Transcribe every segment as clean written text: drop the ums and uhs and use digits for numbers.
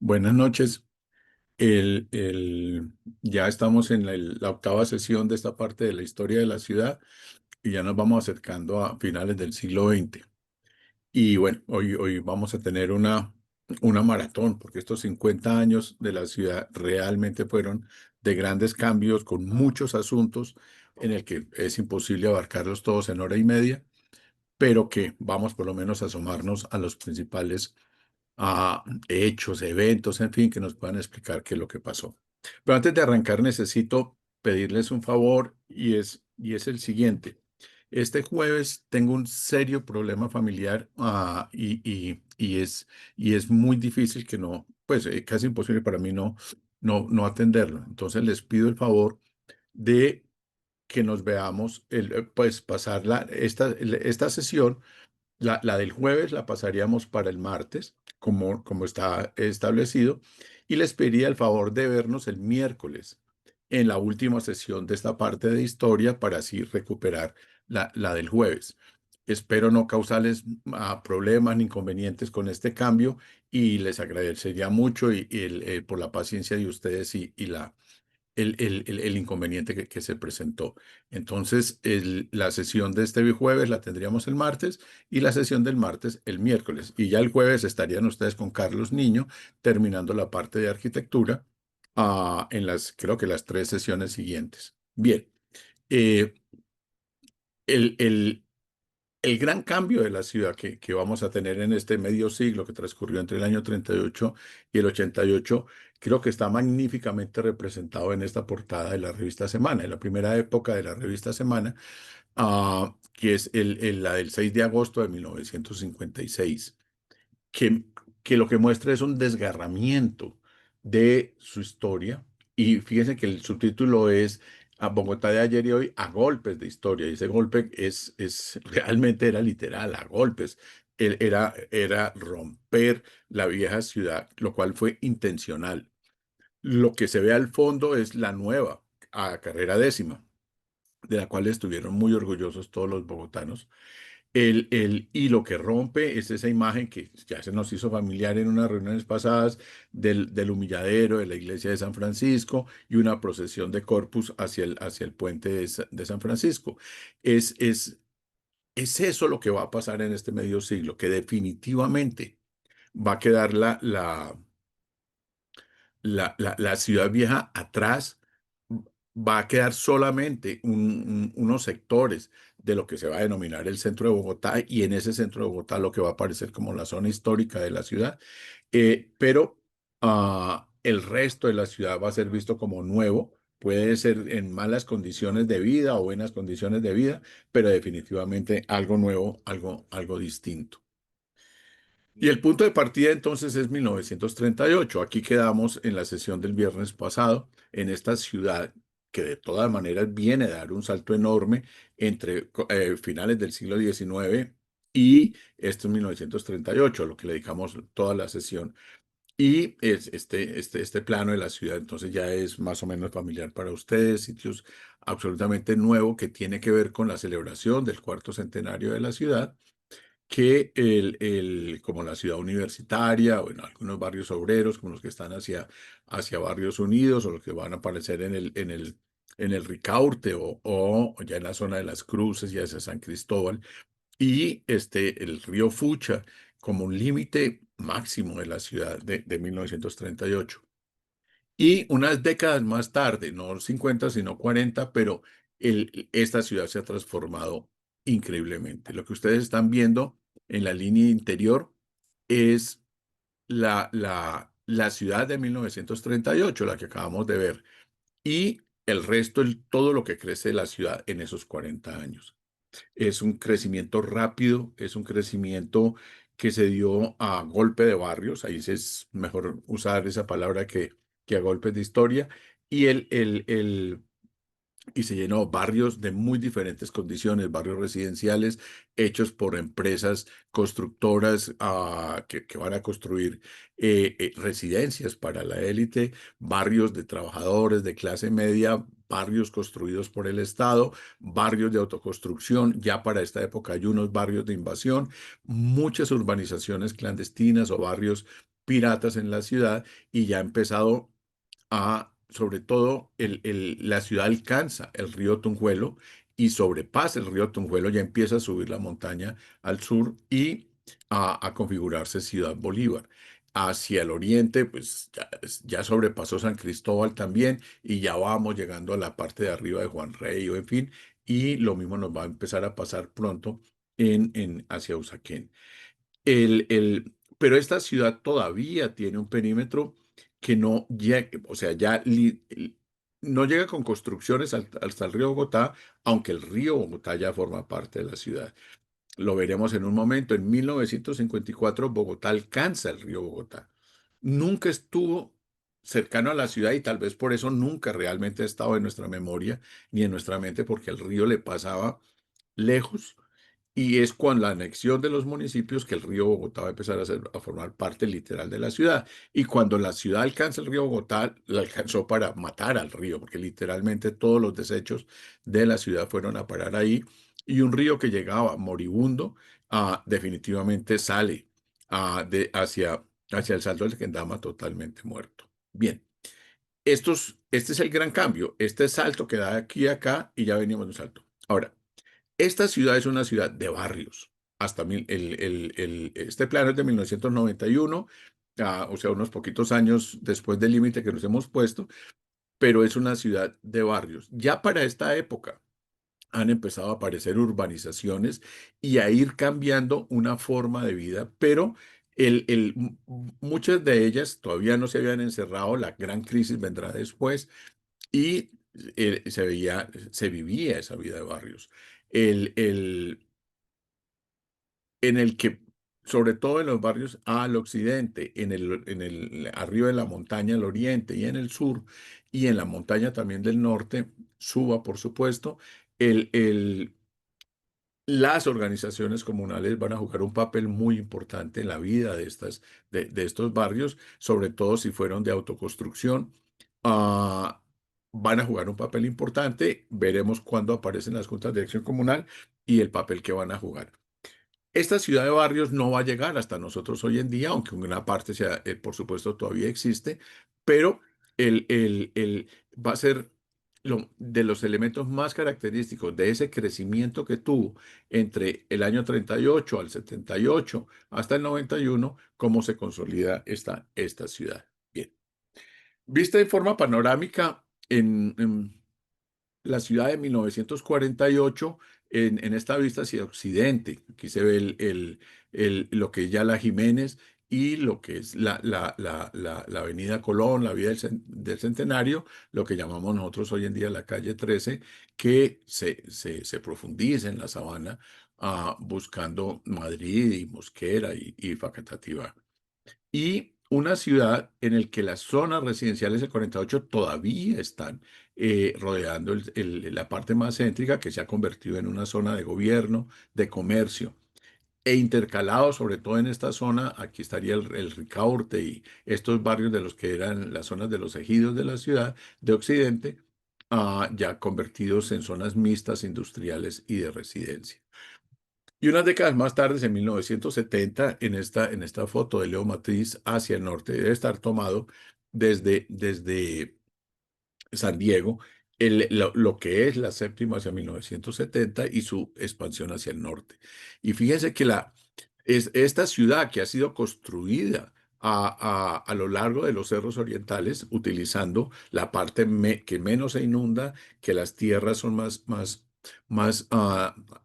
Buenas noches. Ya estamos en la octava sesión de esta parte de la historia de la ciudad y ya nos vamos acercando a finales del siglo XX. Y bueno, hoy vamos a tener una maratón, porque estos 50 años de la ciudad realmente fueron de grandes cambios, con muchos asuntos en el que es imposible abarcarlos todos en hora y media, pero que vamos por lo menos a asomarnos a los principales hechos, eventos, en fin, que nos puedan explicar qué es lo que pasó. Pero antes de arrancar, necesito pedirles un favor y es el siguiente. Este jueves tengo un serio problema familiar y es muy difícil que no, pues casi imposible para mí no atenderlo. Entonces les pido el favor de que nos veamos, pues pasar esta sesión la del jueves la pasaríamos para el martes, como está establecido, y les pediría el favor de vernos el miércoles en la última sesión de esta parte de historia para así recuperar la del jueves. Espero no causarles problemas ni inconvenientes con este cambio y les agradecería mucho por la paciencia de ustedes y el inconveniente que se presentó. Entonces, la sesión de este jueves la tendríamos el martes y la sesión del martes el miércoles. Y ya el jueves estarían ustedes con Carlos Niño terminando la parte de arquitectura creo que las tres sesiones siguientes. Bien, eh, el, el, el gran cambio de la ciudad que vamos a tener en este medio siglo que transcurrió entre el año 38 y el 88, creo que está magníficamente representado en esta portada de la revista Semana, en la primera época de la revista Semana, que es la del 6 de agosto de 1956, que, que lo que muestra es un desgarramiento de su historia. Y fíjense que el subtítulo es a Bogotá de ayer y hoy a golpes de historia. Y ese golpe realmente era literal, a golpes. Era romper la vieja ciudad, lo cual fue intencional. Lo que se ve al fondo es la nueva, a carrera décima, de la cual estuvieron muy orgullosos todos los bogotanos. Y lo que rompe es esa imagen que ya se nos hizo familiar en unas reuniones pasadas del humilladero de la iglesia de San Francisco y una procesión de Corpus hacia el puente de San Francisco. Es, es, es eso lo que va a pasar en este medio siglo, que definitivamente va a quedar la ciudad vieja atrás, va a quedar solamente unos sectores de lo que se va a denominar el centro de Bogotá y en ese centro de Bogotá lo que va a aparecer como la zona histórica de la ciudad, pero el resto de la ciudad va a ser visto como nuevo. Puede ser en malas condiciones de vida o buenas condiciones de vida, pero definitivamente algo nuevo, algo distinto. Y el punto de partida entonces es 1938. Aquí quedamos en la sesión del viernes pasado, en esta ciudad que de todas maneras viene a dar un salto enorme entre finales del siglo XIX y esto es 1938, a lo que le dedicamos toda la sesión. Y este plano de la ciudad entonces ya es más o menos familiar para ustedes, sitios absolutamente nuevo que tiene que ver con la celebración del cuarto centenario de la ciudad que como la ciudad universitaria, bueno, algunos barrios obreros, como los que están hacia Barrios Unidos o los que van a aparecer en el Ricaurte o ya en la zona de las Cruces y hacia San Cristóbal, y el río Fucha como un límite máximo de la ciudad de 1938. Y unas décadas más tarde, no 50 sino 40, pero esta ciudad se ha transformado increíblemente. Lo que ustedes están viendo en la línea interior es la ciudad de 1938, la que acabamos de ver, y el resto, todo lo que crece la ciudad en esos 40 años. Es un crecimiento rápido, es un crecimiento que se dio a golpe de barrios, ahí es mejor usar esa palabra que a golpes de historia, y, y se llenó barrios de muy diferentes condiciones, barrios residenciales hechos por empresas constructoras que van a construir residencias para la élite, barrios de trabajadores de clase media, barrios construidos por el Estado, barrios de autoconstrucción, ya para esta época hay unos barrios de invasión, muchas urbanizaciones clandestinas o barrios piratas en la ciudad y ya ha empezado sobre todo, la ciudad alcanza el río Tunjuelo y sobrepasa el río Tunjuelo, ya empieza a subir la montaña al sur y a configurarse Ciudad Bolívar. Hacia el oriente, pues ya sobrepasó San Cristóbal también y ya vamos llegando a la parte de arriba de Juan Rey, o en fin, y lo mismo nos va a empezar a pasar pronto hacia Usaquén. Pero esta ciudad todavía tiene un perímetro que no llega, o sea, no llega con construcciones hasta el río Bogotá, aunque el río Bogotá ya forma parte de la ciudad. Lo veremos en un momento. En 1954 Bogotá alcanza el río Bogotá. Nunca estuvo cercano a la ciudad y tal vez por eso nunca realmente ha estado en nuestra memoria ni en nuestra mente, porque el río le pasaba lejos y es con la anexión de los municipios que el río Bogotá va a empezar a formar parte literal de la ciudad. Y cuando la ciudad alcanza el río Bogotá, la alcanzó para matar al río, porque literalmente todos los desechos de la ciudad fueron a parar ahí. Y un río que llegaba moribundo, definitivamente sale hacia el Salto del Quendama totalmente muerto. Bien, este es el gran cambio. Este salto que da aquí a acá y ya venimos de un salto. Ahora, esta ciudad es una ciudad de barrios. Este plano es de 1991, o sea, unos poquitos años después del límite que nos hemos puesto, pero es una ciudad de barrios. Ya para esta época han empezado a aparecer urbanizaciones y a ir cambiando una forma de vida, pero muchas de ellas todavía no se habían encerrado, la gran crisis vendrá después y se vivía esa vida de barrios. El, el, en el que, sobre todo en los barrios al occidente, arriba de la montaña al oriente y en el sur, y en la montaña también del norte, Suba, por supuesto, el, el, las organizaciones comunales van a jugar un papel muy importante en la vida de estos barrios, sobre todo si fueron de autoconstrucción. ah, Van a jugar un papel importante. Veremos cuándo aparecen las juntas de acción comunal y el papel que van a jugar. Esta ciudad de barrios no va a llegar hasta nosotros hoy en día, aunque una parte, por supuesto, todavía existe, pero va a ser de los elementos más característicos de ese crecimiento que tuvo entre el año 38 al 78 hasta el 91, cómo se consolida esta ciudad. Bien, vista en forma panorámica en la ciudad de 1948 en esta vista hacia occidente. Aquí se ve lo que es ya la Jiménez y lo que es la avenida Colón, la vía del Centenario, lo que llamamos nosotros hoy en día la calle 13, que se profundiza en la sabana, buscando Madrid y Mosquera y Facatativá. Y una ciudad en la que las zonas residenciales del 48 todavía están rodeando la parte más céntrica, que se ha convertido en una zona de gobierno, de comercio, e intercalado sobre todo en esta zona, aquí estaría el Ricaurte y estos barrios de los que eran las zonas de los ejidos de la ciudad de Occidente, ya convertidos en zonas mixtas industriales y de residencia. Y unas décadas más tarde, en 1970, en esta foto de Leo Matriz hacia el norte, debe estar tomado desde San Diego, lo que es la séptima hacia 1970 y su expansión hacia el norte. Y fíjense que esta ciudad que ha sido construida a lo largo de los cerros orientales, utilizando la parte que menos se inunda, que las tierras son más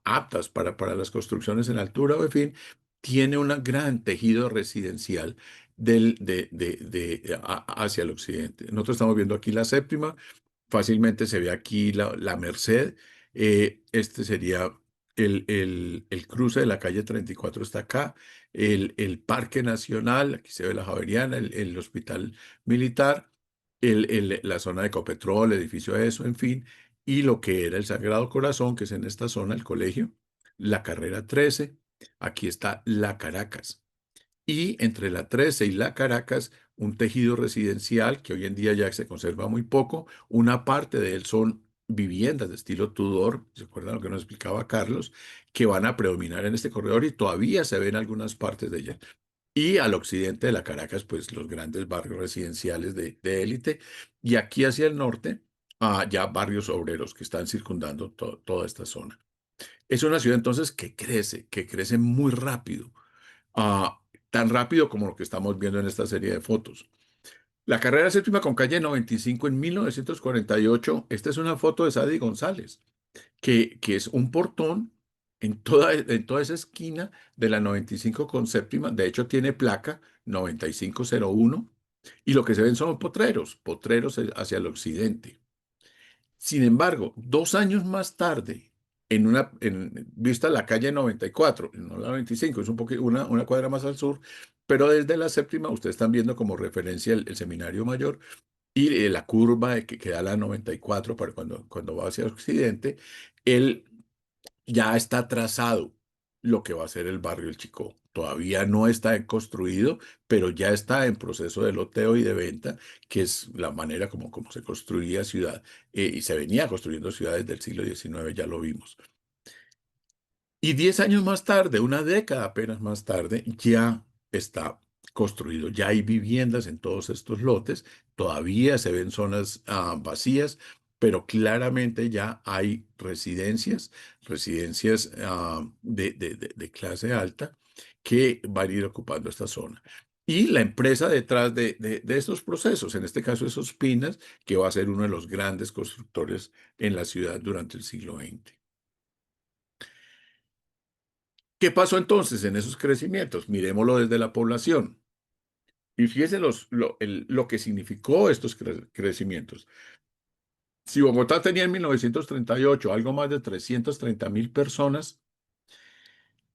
aptas para las construcciones en altura, o en fin, tiene un gran tejido residencial hacia el occidente. Nosotros estamos viendo aquí la séptima. Fácilmente se ve aquí la Merced. Este sería el cruce de la calle 34 está acá. El Parque Nacional, aquí se ve la Javeriana, el Hospital Militar, la zona de Ecopetrol, el edificio eso, en fin. Y lo que era el Sagrado Corazón, que es en esta zona, el colegio, la carrera 13. Aquí está la Caracas. Y entre la 13 y la Caracas, un tejido residencial que hoy en día ya se conserva muy poco. Una parte de él son viviendas de estilo Tudor, ¿se acuerdan lo que nos explicaba Carlos? Que van a predominar en este corredor y todavía se ven algunas partes de ella. Y al occidente de la Caracas, pues los grandes barrios residenciales de élite. Y aquí hacia el norte, ya barrios obreros que están circundando toda esta zona. Es una ciudad entonces que crece muy rápido, tan rápido como lo que estamos viendo en esta serie de fotos. La carrera séptima con calle 95 en 1948. Esta es una foto de Sadi González, que es un portón en toda esa esquina de la 95 con séptima. De hecho, tiene placa 9501 y lo que se ven son potreros, potreros hacia el occidente. Sin embargo, 2 años más tarde, vista la calle 94, no la 95, es una cuadra más al sur, pero desde la séptima ustedes están viendo como referencia el Seminario Mayor y la curva que da la 94 para cuando va hacia el occidente. Él ya está trazado lo que va a ser el barrio El Chicó. Todavía no está construido, pero ya está en proceso de loteo y de venta, que es la manera como se construía ciudad, y se venía construyendo ciudades del siglo XIX, ya lo vimos. Y 10 años más tarde, una década apenas más tarde, ya está construido. Ya hay viviendas en todos estos lotes. Todavía se ven zonas vacías, pero claramente ya hay residencias de clase alta que van a ir ocupando esta zona. Y la empresa detrás de estos procesos, en este caso es Ospinas, que va a ser uno de los grandes constructores en la ciudad durante el siglo XX. ¿Qué pasó entonces en esos crecimientos? Miremoslo desde la población. Y fíjense lo que significó estos crecimientos. Si Bogotá tenía en 1938 algo más de 330.000 personas,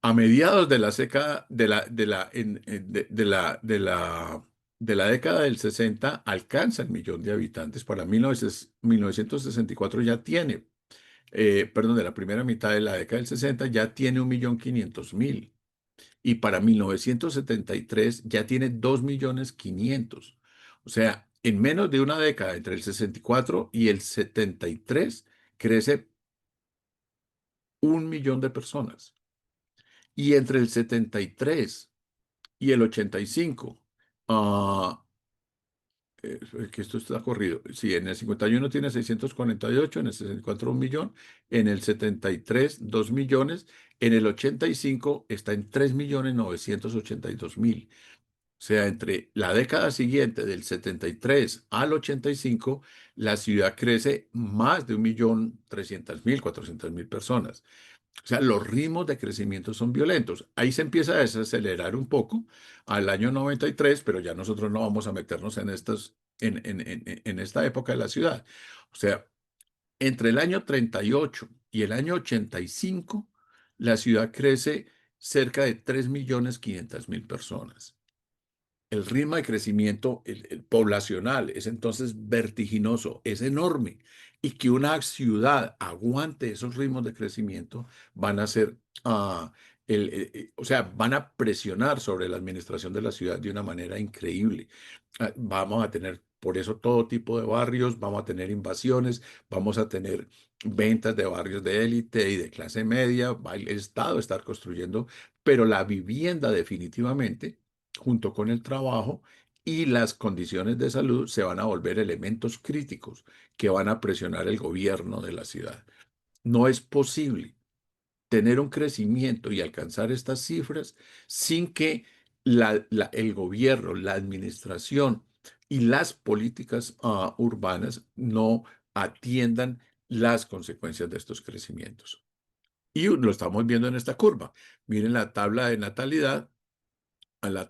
a mediados de la década de la década del 60 alcanza el millón de habitantes. Para 1964 ya tiene, perdón, de la primera mitad de la década del 60 ya tiene 1.500.000. Y para 1973 ya tiene 2.500.000. O sea, en menos de una década, entre el 64 y el 73, crece 1 millón de personas. Y entre el 73 y el 85, ah, que esto está corrido. Sí, en el 51 tiene 648, en el 64 1 millón, en el 73 2 millones, en el 85 está en 3.982.000. O sea, entre la década siguiente, del 73 al 85, la ciudad crece más de 1.300.000, 400.000 personas. O sea, los ritmos de crecimiento son violentos. Ahí se empieza a desacelerar un poco al año 93, pero ya nosotros no vamos a meternos en esta época de la ciudad. O sea, entre el año 38 y el año 85, la ciudad crece cerca de 3.500.000 personas. El ritmo de crecimiento el poblacional es entonces vertiginoso, es enorme. Y que una ciudad aguante esos ritmos de crecimiento van a ser, o sea, van a presionar sobre la administración de la ciudad de una manera increíble. Vamos a tener, por eso, todo tipo de barrios, vamos a tener invasiones, vamos a tener ventas de barrios de élite y de clase media, va el Estado a estar construyendo, pero la vivienda definitivamente, junto con el trabajo y las condiciones de salud, se van a volver elementos críticos que van a presionar el gobierno de la ciudad. No es posible tener un crecimiento y alcanzar estas cifras sin que el gobierno, la administración y las políticas urbanas no atiendan las consecuencias de estos crecimientos. Y lo estamos viendo en esta curva. Miren la tabla de natalidad, a la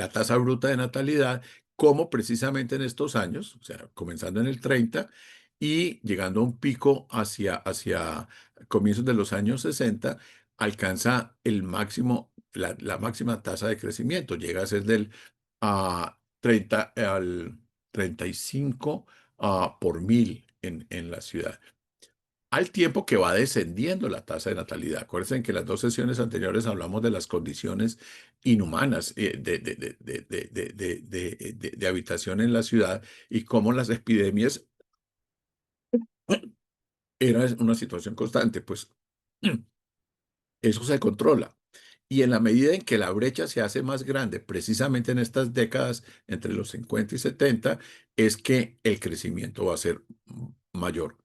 tasa bruta de natalidad, como precisamente en estos años, o sea, comenzando en el 30 y llegando a un pico hacia comienzos de los años 60, alcanza la máxima tasa de crecimiento, llega a ser del 30 al 35 por mil en la ciudad, al tiempo que va descendiendo la tasa de natalidad. Acuérdense que en las dos sesiones anteriores hablamos de las condiciones inhumanas de habitación en la ciudad y cómo las epidemias eran una situación constante. Pues eso se controla. Y en la medida en que la brecha se hace más grande, precisamente en estas décadas entre los 50 y 70, es que el crecimiento va a ser mayor.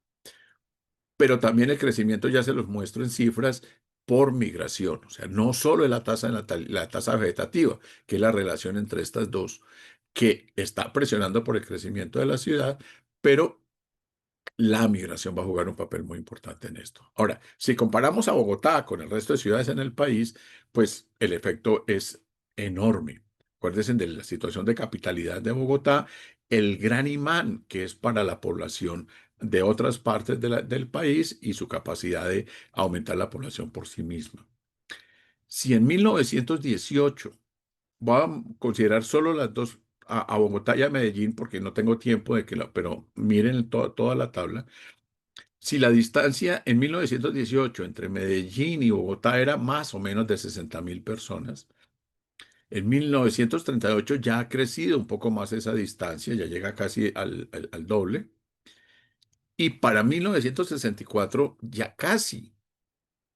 Pero también el crecimiento ya se los muestro en cifras por migración. O sea, no solo es la tasa, la tasa vegetativa, que es la relación entre estas dos, que está presionando por el crecimiento de la ciudad, pero la migración va a jugar un papel muy importante en esto. Ahora, si comparamos a Bogotá con el resto de ciudades en el país, pues el efecto es enorme. Acuérdense de la situación de capitalidad de Bogotá, el gran imán que es para la población de otras partes del país y su capacidad de aumentar la población por sí misma. Si en 1918 voy a considerar solo las dos, a Bogotá y a Medellín, porque no tengo tiempo de que pero miren toda la tabla. Si la distancia en 1918 entre Medellín y Bogotá era más o menos de 60.000 personas, en 1938 ya ha crecido un poco más esa distancia, ya llega casi al doble, y para 1964 ya casi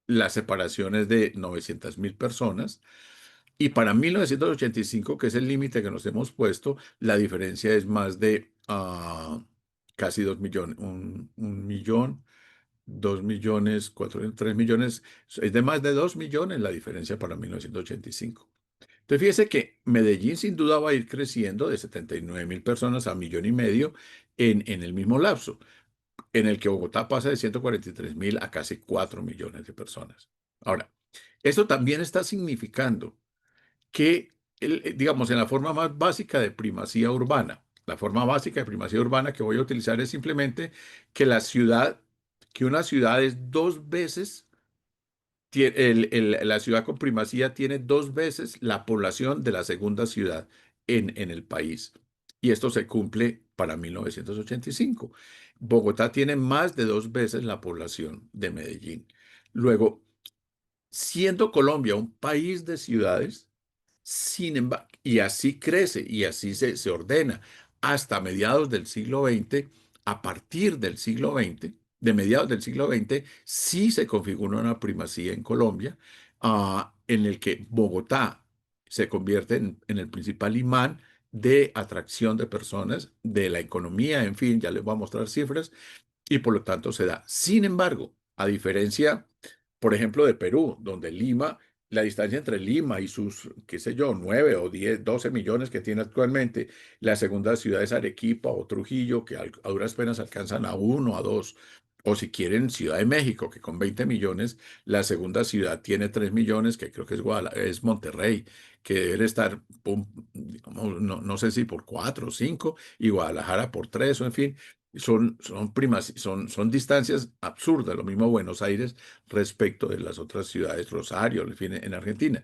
la separación es de 900.000 personas, y para 1985, que es el límite que nos hemos puesto, la diferencia es más de casi 2 millones, un millón. 2 millones, 3 millones, es de más de 2 millones la diferencia para 1985. Entonces, fíjese que Medellín sin duda va a ir creciendo de 79.000 personas a 1,5 millones en el mismo lapso, en el que Bogotá pasa de 143.000 a casi 4 millones de personas. Ahora, esto también está significando que, digamos, en la forma más básica de primacía urbana, la forma básica de primacía urbana que voy a utilizar es simplemente que que una ciudad es dos veces, la ciudad con primacía tiene dos veces la población de la segunda ciudad en el país. Y esto se cumple para 1985. Bogotá tiene más de dos veces la población de Medellín. Luego, siendo Colombia un país de ciudades, sin embargo, y así crece y así se ordena hasta mediados del siglo XX. A partir del siglo XX, de mediados del siglo XX, sí se configura una primacía en Colombia, en el que Bogotá se convierte en el principal imán de atracción de personas, de la economía, en fin, ya les voy a mostrar cifras, y por lo tanto se da. Sin embargo, a diferencia, por ejemplo, de Perú, donde Lima, la distancia entre Lima y sus, qué sé yo, 9 o 10, 12 millones que tiene actualmente, la segunda ciudad es Arequipa o Trujillo, que a duras penas alcanzan a uno, a dos. O si quieren, Ciudad de México, que con 20 millones, la segunda ciudad tiene 3 millones, que creo que es Monterrey, que debe estar, digamos, no sé si por 4 o 5, y Guadalajara por 3, o en fin. Son distancias absurdas, lo mismo Buenos Aires respecto de las otras ciudades, Rosario, en fin, en Argentina.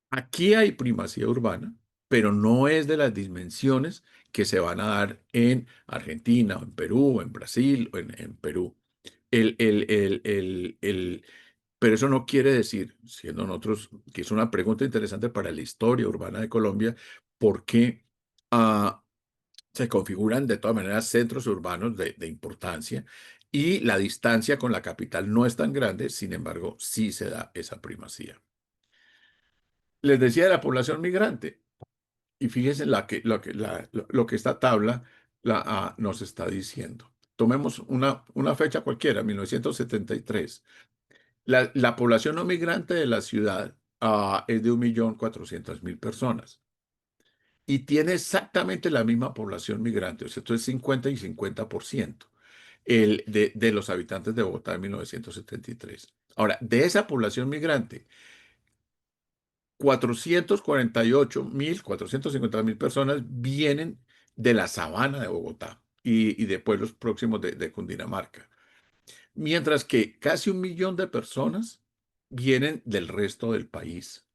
Aquí hay primacía urbana, pero no es de las dimensiones que se van a dar en Argentina, o en Perú, o en Brasil, o en Perú. Pero eso no quiere decir, siendo nosotros, que es una pregunta interesante para la historia urbana de Colombia, ¿por qué se configuran de todas maneras centros urbanos de importancia y la distancia con la capital no es tan grande? Sin embargo, sí se da esa primacía? Les decía de la población migrante, y fíjense lo que esta tabla nos está diciendo. Tomemos una fecha cualquiera, 1973. La población no migrante de la ciudad es de 1.400.000 personas y tiene exactamente la misma población migrante, o sea, esto es 50 y 50% de los habitantes de Bogotá en 1973. Ahora, de esa población migrante, 448.000 personas vienen de la sabana de Bogotá y de pueblos próximos de Cundinamarca, mientras que casi 1 millón de personas vienen del resto del país.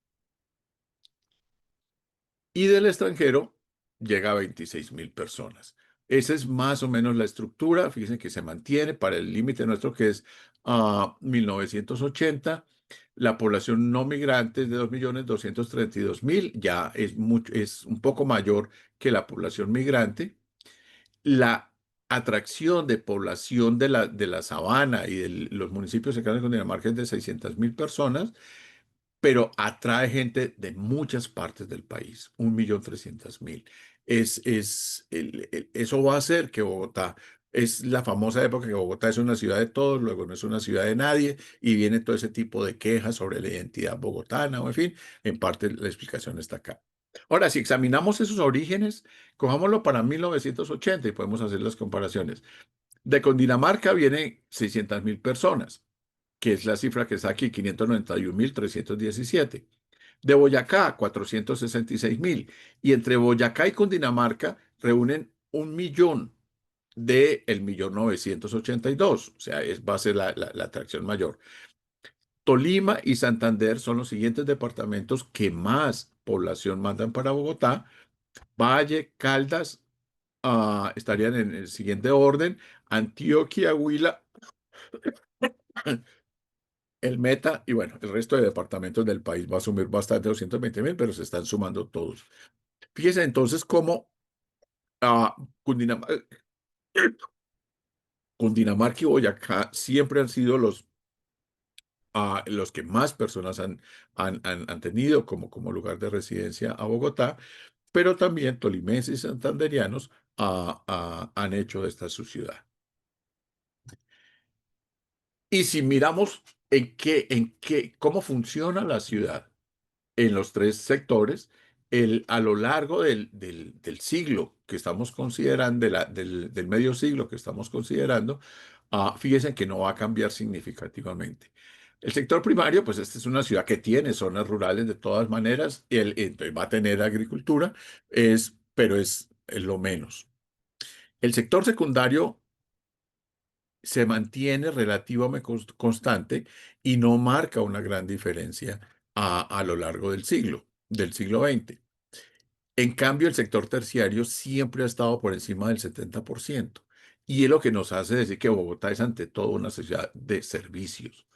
Y del extranjero llega a 26.000 personas. Esa es más o menos la estructura, fíjense que se mantiene para el límite nuestro que es 1980. La población no migrante es de 2.232.000, ya es un poco mayor que la población migrante. La atracción de población de la sabana y de los municipios cercanos de Cundinamarca es de 600.000 personas, pero atrae gente de muchas partes del país, 1.300.000. Eso va a hacer que Bogotá, es la famosa época que Bogotá es una ciudad de todos, luego no es una ciudad de nadie, y viene todo ese tipo de quejas sobre la identidad bogotana, o en fin, en parte la explicación está acá. Ahora, si examinamos esos orígenes, cojámoslo para 1980 y podemos hacer las comparaciones. De Cundinamarca vienen 600.000 personas, que es la cifra que está aquí, 591.317. De Boyacá, 466.000. Y entre Boyacá y Cundinamarca reúnen 1.000.000 de el 1.982.000. O sea, va a ser la atracción mayor. Tolima y Santander son los siguientes departamentos que más población mandan para Bogotá. Valle, Caldas, estarían en el siguiente orden. Antioquia, Huila, el Meta y bueno, el resto de departamentos del país va a sumir bastante, 220.000, pero se están sumando todos. Fíjese entonces cómo ah, Cundinam- Cundinamarca y Boyacá siempre han sido los que más personas han tenido como lugar de residencia a Bogotá, pero también tolimenses y santanderianos han hecho de esta su ciudad. Y si miramos cómo funciona la ciudad, en los tres sectores, a lo largo del siglo que estamos considerando, del medio siglo que estamos considerando, fíjense que no va a cambiar significativamente. El sector primario, pues esta es una ciudad que tiene zonas rurales de todas maneras, entonces va a tener agricultura, pero es lo menos. El sector secundario se mantiene relativamente constante y no marca una gran diferencia a lo largo del siglo XX. En cambio, el sector terciario siempre ha estado por encima del 70%. Y es lo que nos hace decir que Bogotá es ante todo una ciudad de servicios.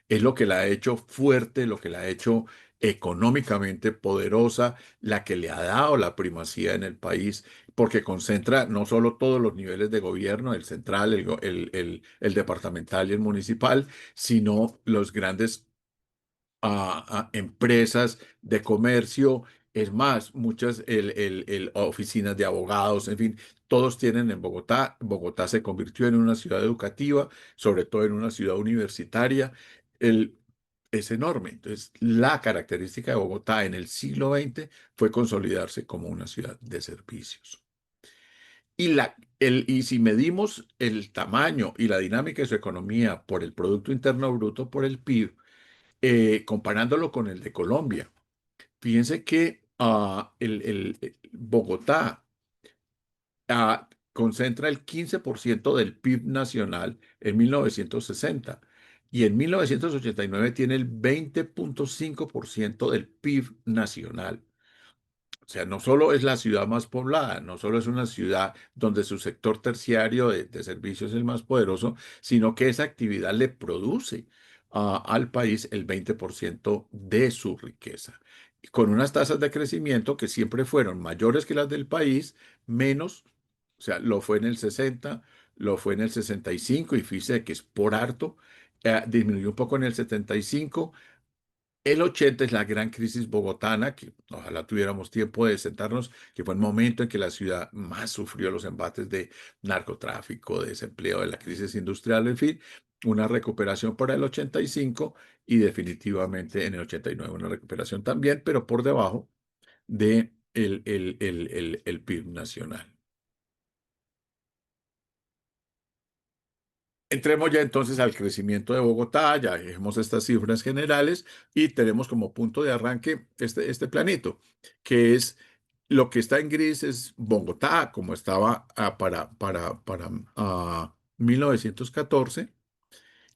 Es lo que la ha hecho fuerte, lo que la ha hecho económicamente poderosa, la que le ha dado la primacía en el país, porque concentra no solo todos los niveles de gobierno, el central, el departamental y el municipal, sino los grandes a empresas de comercio, es más, muchas oficinas de abogados, en fin, todos tienen en Bogotá. Bogotá se convirtió en una ciudad educativa, sobre todo en una ciudad universitaria. El, es enorme. Entonces, la característica de Bogotá en el siglo XX fue consolidarse como una ciudad de servicios. Y si medimos el tamaño y la dinámica de su economía por el Producto Interno Bruto, por el PIB, comparándolo con el de Colombia. Fíjense que Bogotá concentra el 15% del PIB nacional en 1960 y en 1989 tiene el 20,5% del PIB nacional. O sea, no solo es la ciudad más poblada, no solo es una ciudad donde su sector terciario de servicios es el más poderoso, sino que esa actividad le produce al país el 20% de su riqueza, y con unas tasas de crecimiento que siempre fueron mayores que las del país, menos, o sea, lo fue en el 60, lo fue en el 65 y fíjese que es por harto, disminuyó un poco en el 75. El 80 es la gran crisis bogotana, que ojalá tuviéramos tiempo de sentarnos, que fue el momento en que la ciudad más sufrió los embates de narcotráfico, de desempleo, de la crisis industrial, en fin, una recuperación para el 85 y definitivamente en el 89 una recuperación también, pero por debajo de el PIB nacional. Entremos ya entonces al crecimiento de Bogotá, ya vemos estas cifras generales y tenemos como punto de arranque este planito, que es lo que está en gris es Bogotá, como estaba para 1914,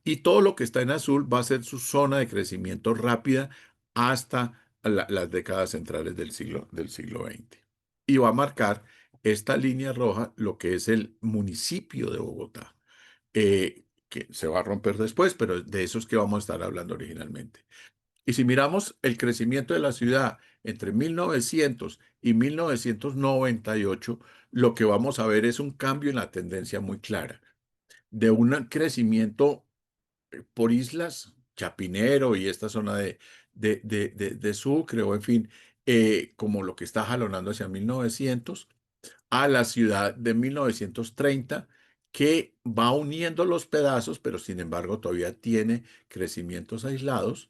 y todo lo que está en azul va a ser su zona de crecimiento rápida hasta las décadas centrales del siglo XX. Y va a marcar esta línea roja lo que es el municipio de Bogotá, que se va a romper después, pero de esos que vamos a estar hablando originalmente. Y si miramos el crecimiento de la ciudad entre 1900 y 1998, lo que vamos a ver es un cambio en la tendencia muy clara, de un crecimiento por islas, Chapinero y esta zona de Sucre o en fin, como lo que está jalonando hacia 1900, a la ciudad de 1930 que va uniendo los pedazos, pero sin embargo todavía tiene crecimientos aislados,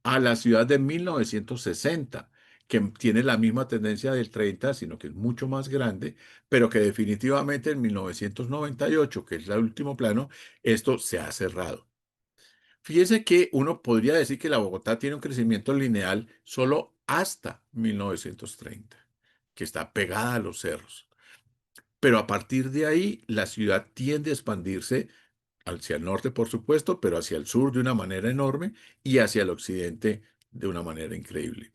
a la ciudad de 1960, que tiene la misma tendencia del 30, sino que es mucho más grande, pero que definitivamente en 1998, que es el último plano, esto se ha cerrado. Fíjese que uno podría decir que la Bogotá tiene un crecimiento lineal solo hasta 1930, que está pegada a los cerros. Pero a partir de ahí, la ciudad tiende a expandirse hacia el norte, por supuesto, pero hacia el sur de una manera enorme y hacia el occidente de una manera increíble.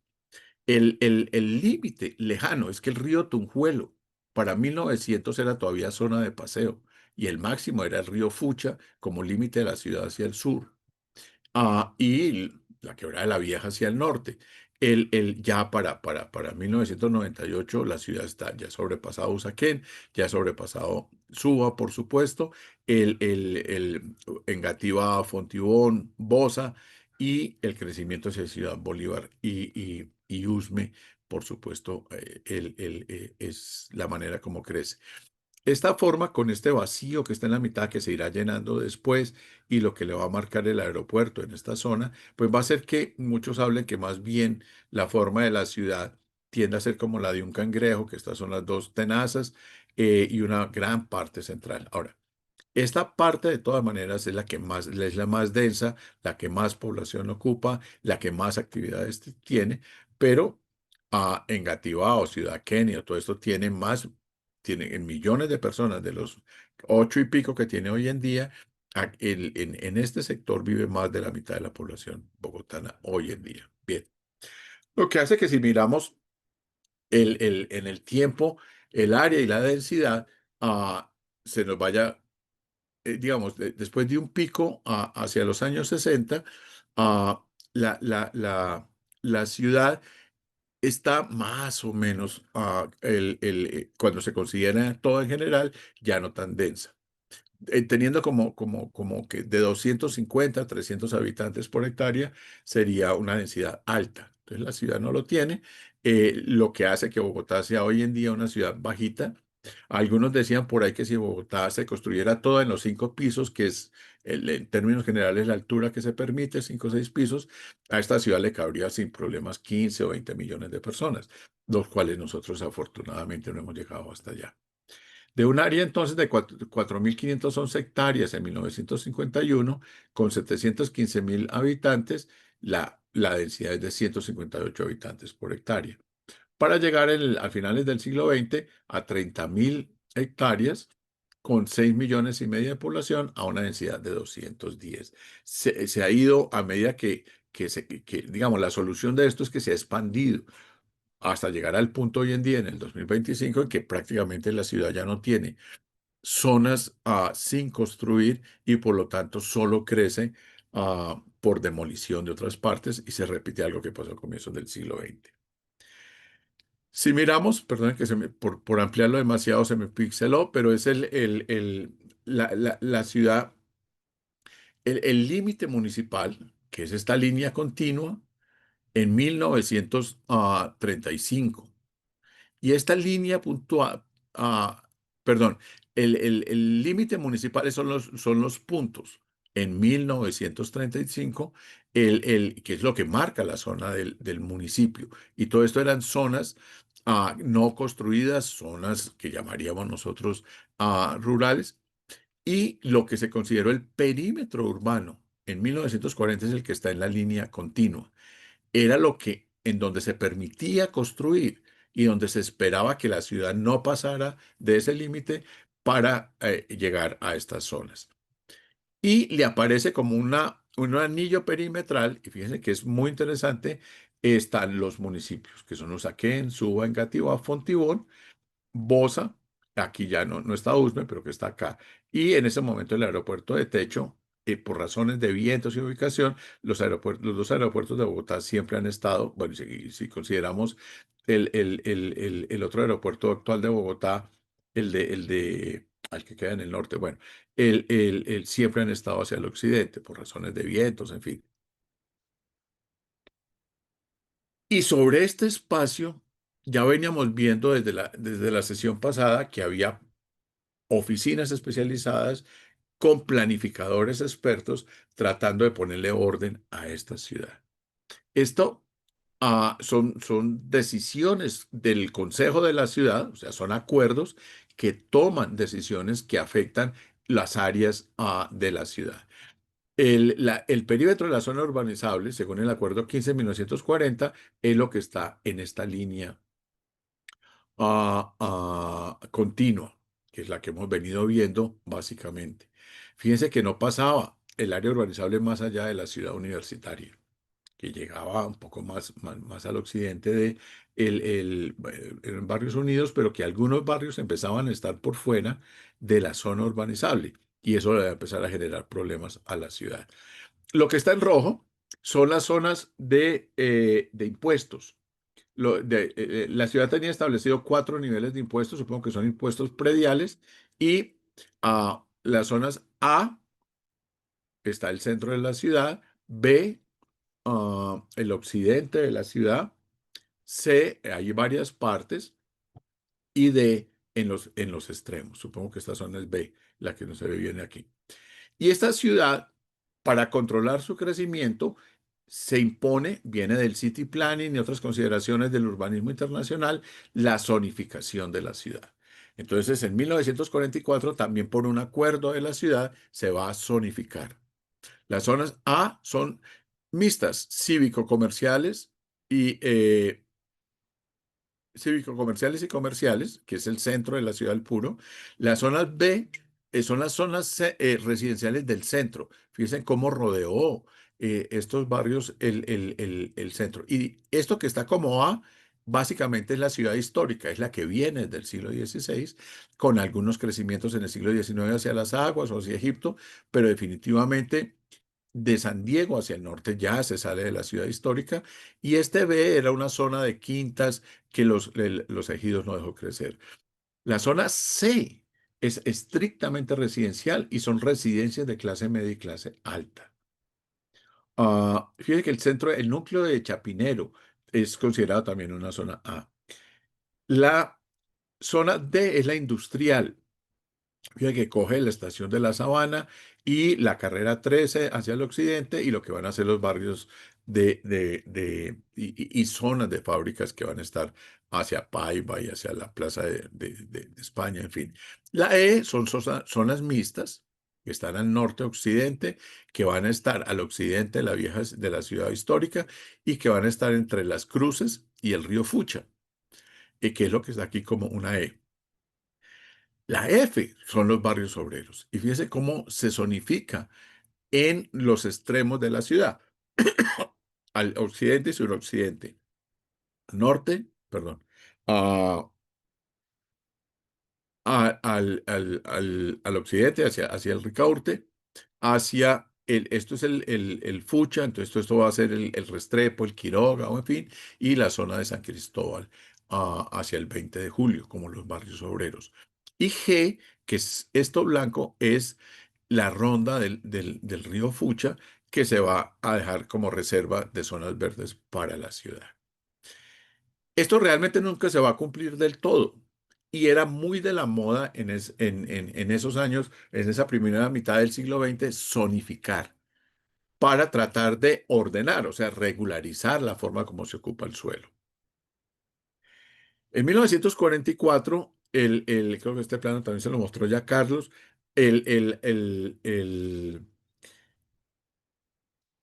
El límite lejano es que el río Tunjuelo para 1900 era todavía zona de paseo y el máximo era el río Fucha como límite de la ciudad hacia el sur. Y la quebrada de la Vieja hacia el norte. Ya para 1998 la ciudad está ya sobrepasado Usaquén, ya sobrepasado Suba, por supuesto, Engativá, Fontibón, Bosa y el crecimiento hacia Ciudad Bolívar y Usme, por supuesto, es la manera como crece. Esta forma, con este vacío que está en la mitad, que se irá llenando después, y lo que le va a marcar el aeropuerto en esta zona, pues va a hacer que muchos hablen que más bien la forma de la ciudad tiende a ser como la de un cangrejo, que estas son las dos tenazas, y una gran parte central. Ahora, esta parte, de todas maneras, es la que más, es la más densa, la que más población ocupa, la que más actividades tiene, pero Engativá o Ciudad Kenia, todo esto tiene más, tiene en millones de personas, de los 8 y pico que tiene hoy en día, en este sector vive más de la mitad de la población bogotana hoy en día. Bien, lo que hace que si miramos en el tiempo, el área y la densidad, se nos vaya digamos, después de un pico hacia los años 60, ah, la, la, la, la ciudad está más o menos, cuando se considera todo en general, ya no tan densa, teniendo como que de 250 a 300 habitantes por hectárea sería una densidad alta. Entonces la ciudad no lo tiene, lo que hace que Bogotá sea hoy en día una ciudad bajita. Algunos decían por ahí que si Bogotá se construyera toda en los 5 pisos, que es en términos generales la altura que se permite, 5 o 6 pisos, a esta ciudad le cabría sin problemas 15 o 20 millones de personas, los cuales nosotros afortunadamente no hemos llegado hasta allá. De un área entonces de 4.511 hectáreas en 1951, con 715.000 habitantes, la densidad es de 158 habitantes por hectárea. Para llegar a finales del siglo XX a 30.000 hectáreas, con 6,5 millones de población, a una densidad de 210. Se ha ido a medida digamos, la solución de esto es que se ha expandido hasta llegar al punto hoy en día, en el 2025, en que prácticamente la ciudad ya no tiene zonas sin construir y por lo tanto solo crece por demolición de otras partes y se repite algo que pasó a comienzos del siglo XX. Si miramos, perdón que por ampliarlo demasiado se me pixeló, pero es la ciudad, el límite municipal, que es esta línea continua, en 1935. Y esta línea puntual, perdón, el límite municipal son los puntos. En 1935, que es lo que marca la zona del municipio. Y todo esto eran zonas no construidas, zonas que llamaríamos nosotros rurales. Y lo que se consideró el perímetro urbano en 1940 es el que está en la línea continua, era lo que en donde se permitía construir y donde se esperaba que la ciudad no pasara de ese límite para llegar a estas zonas. Y le aparece como un anillo perimetral, y fíjense que es muy interesante, están los municipios, que son Usaquén, Suba, Engativá, Fontibón, Bosa, aquí ya no está Usme, pero que está acá. Y en ese momento el aeropuerto de Techo, por razones de vientos y ubicación, los dos aeropuertos de Bogotá siempre han estado, bueno, si consideramos el otro aeropuerto actual de Bogotá, al que queda en el norte, bueno, siempre han estado hacia el occidente por razones de vientos, en fin. Y sobre este espacio ya veníamos viendo desde la sesión pasada que había oficinas especializadas con planificadores expertos tratando de ponerle orden a esta ciudad. Esto son decisiones del Consejo de la ciudad, o sea, son acuerdos que toman decisiones que afectan las áreas de la ciudad. El perímetro de la zona urbanizable, según el Acuerdo 15 de 1940, es lo que está en esta línea continua, que es la que hemos venido viendo básicamente. Fíjense que no pasaba el área urbanizable más allá de la ciudad universitaria, que llegaba un poco más al occidente en Barrios Unidos, pero que algunos barrios empezaban a estar por fuera de la zona urbanizable. Y eso le va a empezar a generar problemas a la ciudad. Lo que está en rojo son las zonas de impuestos. La ciudad tenía establecido 4 niveles de impuestos, supongo que son impuestos prediales, y las zonas A está el centro de la ciudad, B el occidente de la ciudad, C hay varias partes, y D en los extremos. Supongo que esta zona es B, la que no se ve bien aquí. Y esta ciudad, para controlar su crecimiento, se impone, viene del city planning y otras consideraciones del urbanismo internacional, la zonificación de la ciudad. Entonces, en 1944, también por un acuerdo de la ciudad, se va a zonificar. Las zonas A son mixtas, cívico-comerciales y cívico-comerciales y comerciales, que es el centro de la ciudad del puro. Las zonas B son las zonas residenciales del centro. Fíjense cómo rodeó estos barrios el centro. Y esto que está como A, básicamente es la ciudad histórica, es la que viene del siglo XVI, con algunos crecimientos en el siglo XIX hacia las aguas o hacia Egipto, pero definitivamente de San Diego hacia el norte ya se sale de la ciudad histórica, y este B era una zona de quintas que los ejidos no dejó crecer. La zona C es estrictamente residencial y son residencias de clase media y clase alta. Fíjate que el núcleo de Chapinero es considerado también una zona A. La zona D es la industrial. Fíjate que coge la estación de La Sabana y la carrera 13 hacia el occidente, y lo que van a ser los barrios y zonas de fábricas que van a estar hacia Paiva y hacia la Plaza de España, en fin. La E son zonas mixtas que están al norte-occidente, que van a estar al occidente de la ciudad histórica y que van a estar entre las cruces y el río Fucha, y que es lo que está aquí como una E. La F son los barrios obreros. Y fíjese cómo se zonifica en los extremos de la ciudad, al occidente y suroccidente, norte, perdón, a- al occidente, hacia el Ricaurte, esto es el Fucha, entonces esto va a ser el Restrepo, el Quiroga, o en fin, y la zona de San Cristóbal, hacia el 20 de julio, como los barrios obreros. Y G, que es esto blanco, es la ronda del río Fucha, que se va a dejar como reserva de zonas verdes para la ciudad. Esto realmente nunca se va a cumplir del todo. Y era muy de la moda en esos años, en esa primera mitad del siglo XX, zonificar para tratar de ordenar, o sea, regularizar la forma como se ocupa el suelo. En 1944, creo que este plano también se lo mostró ya Carlos, el, el, el, el,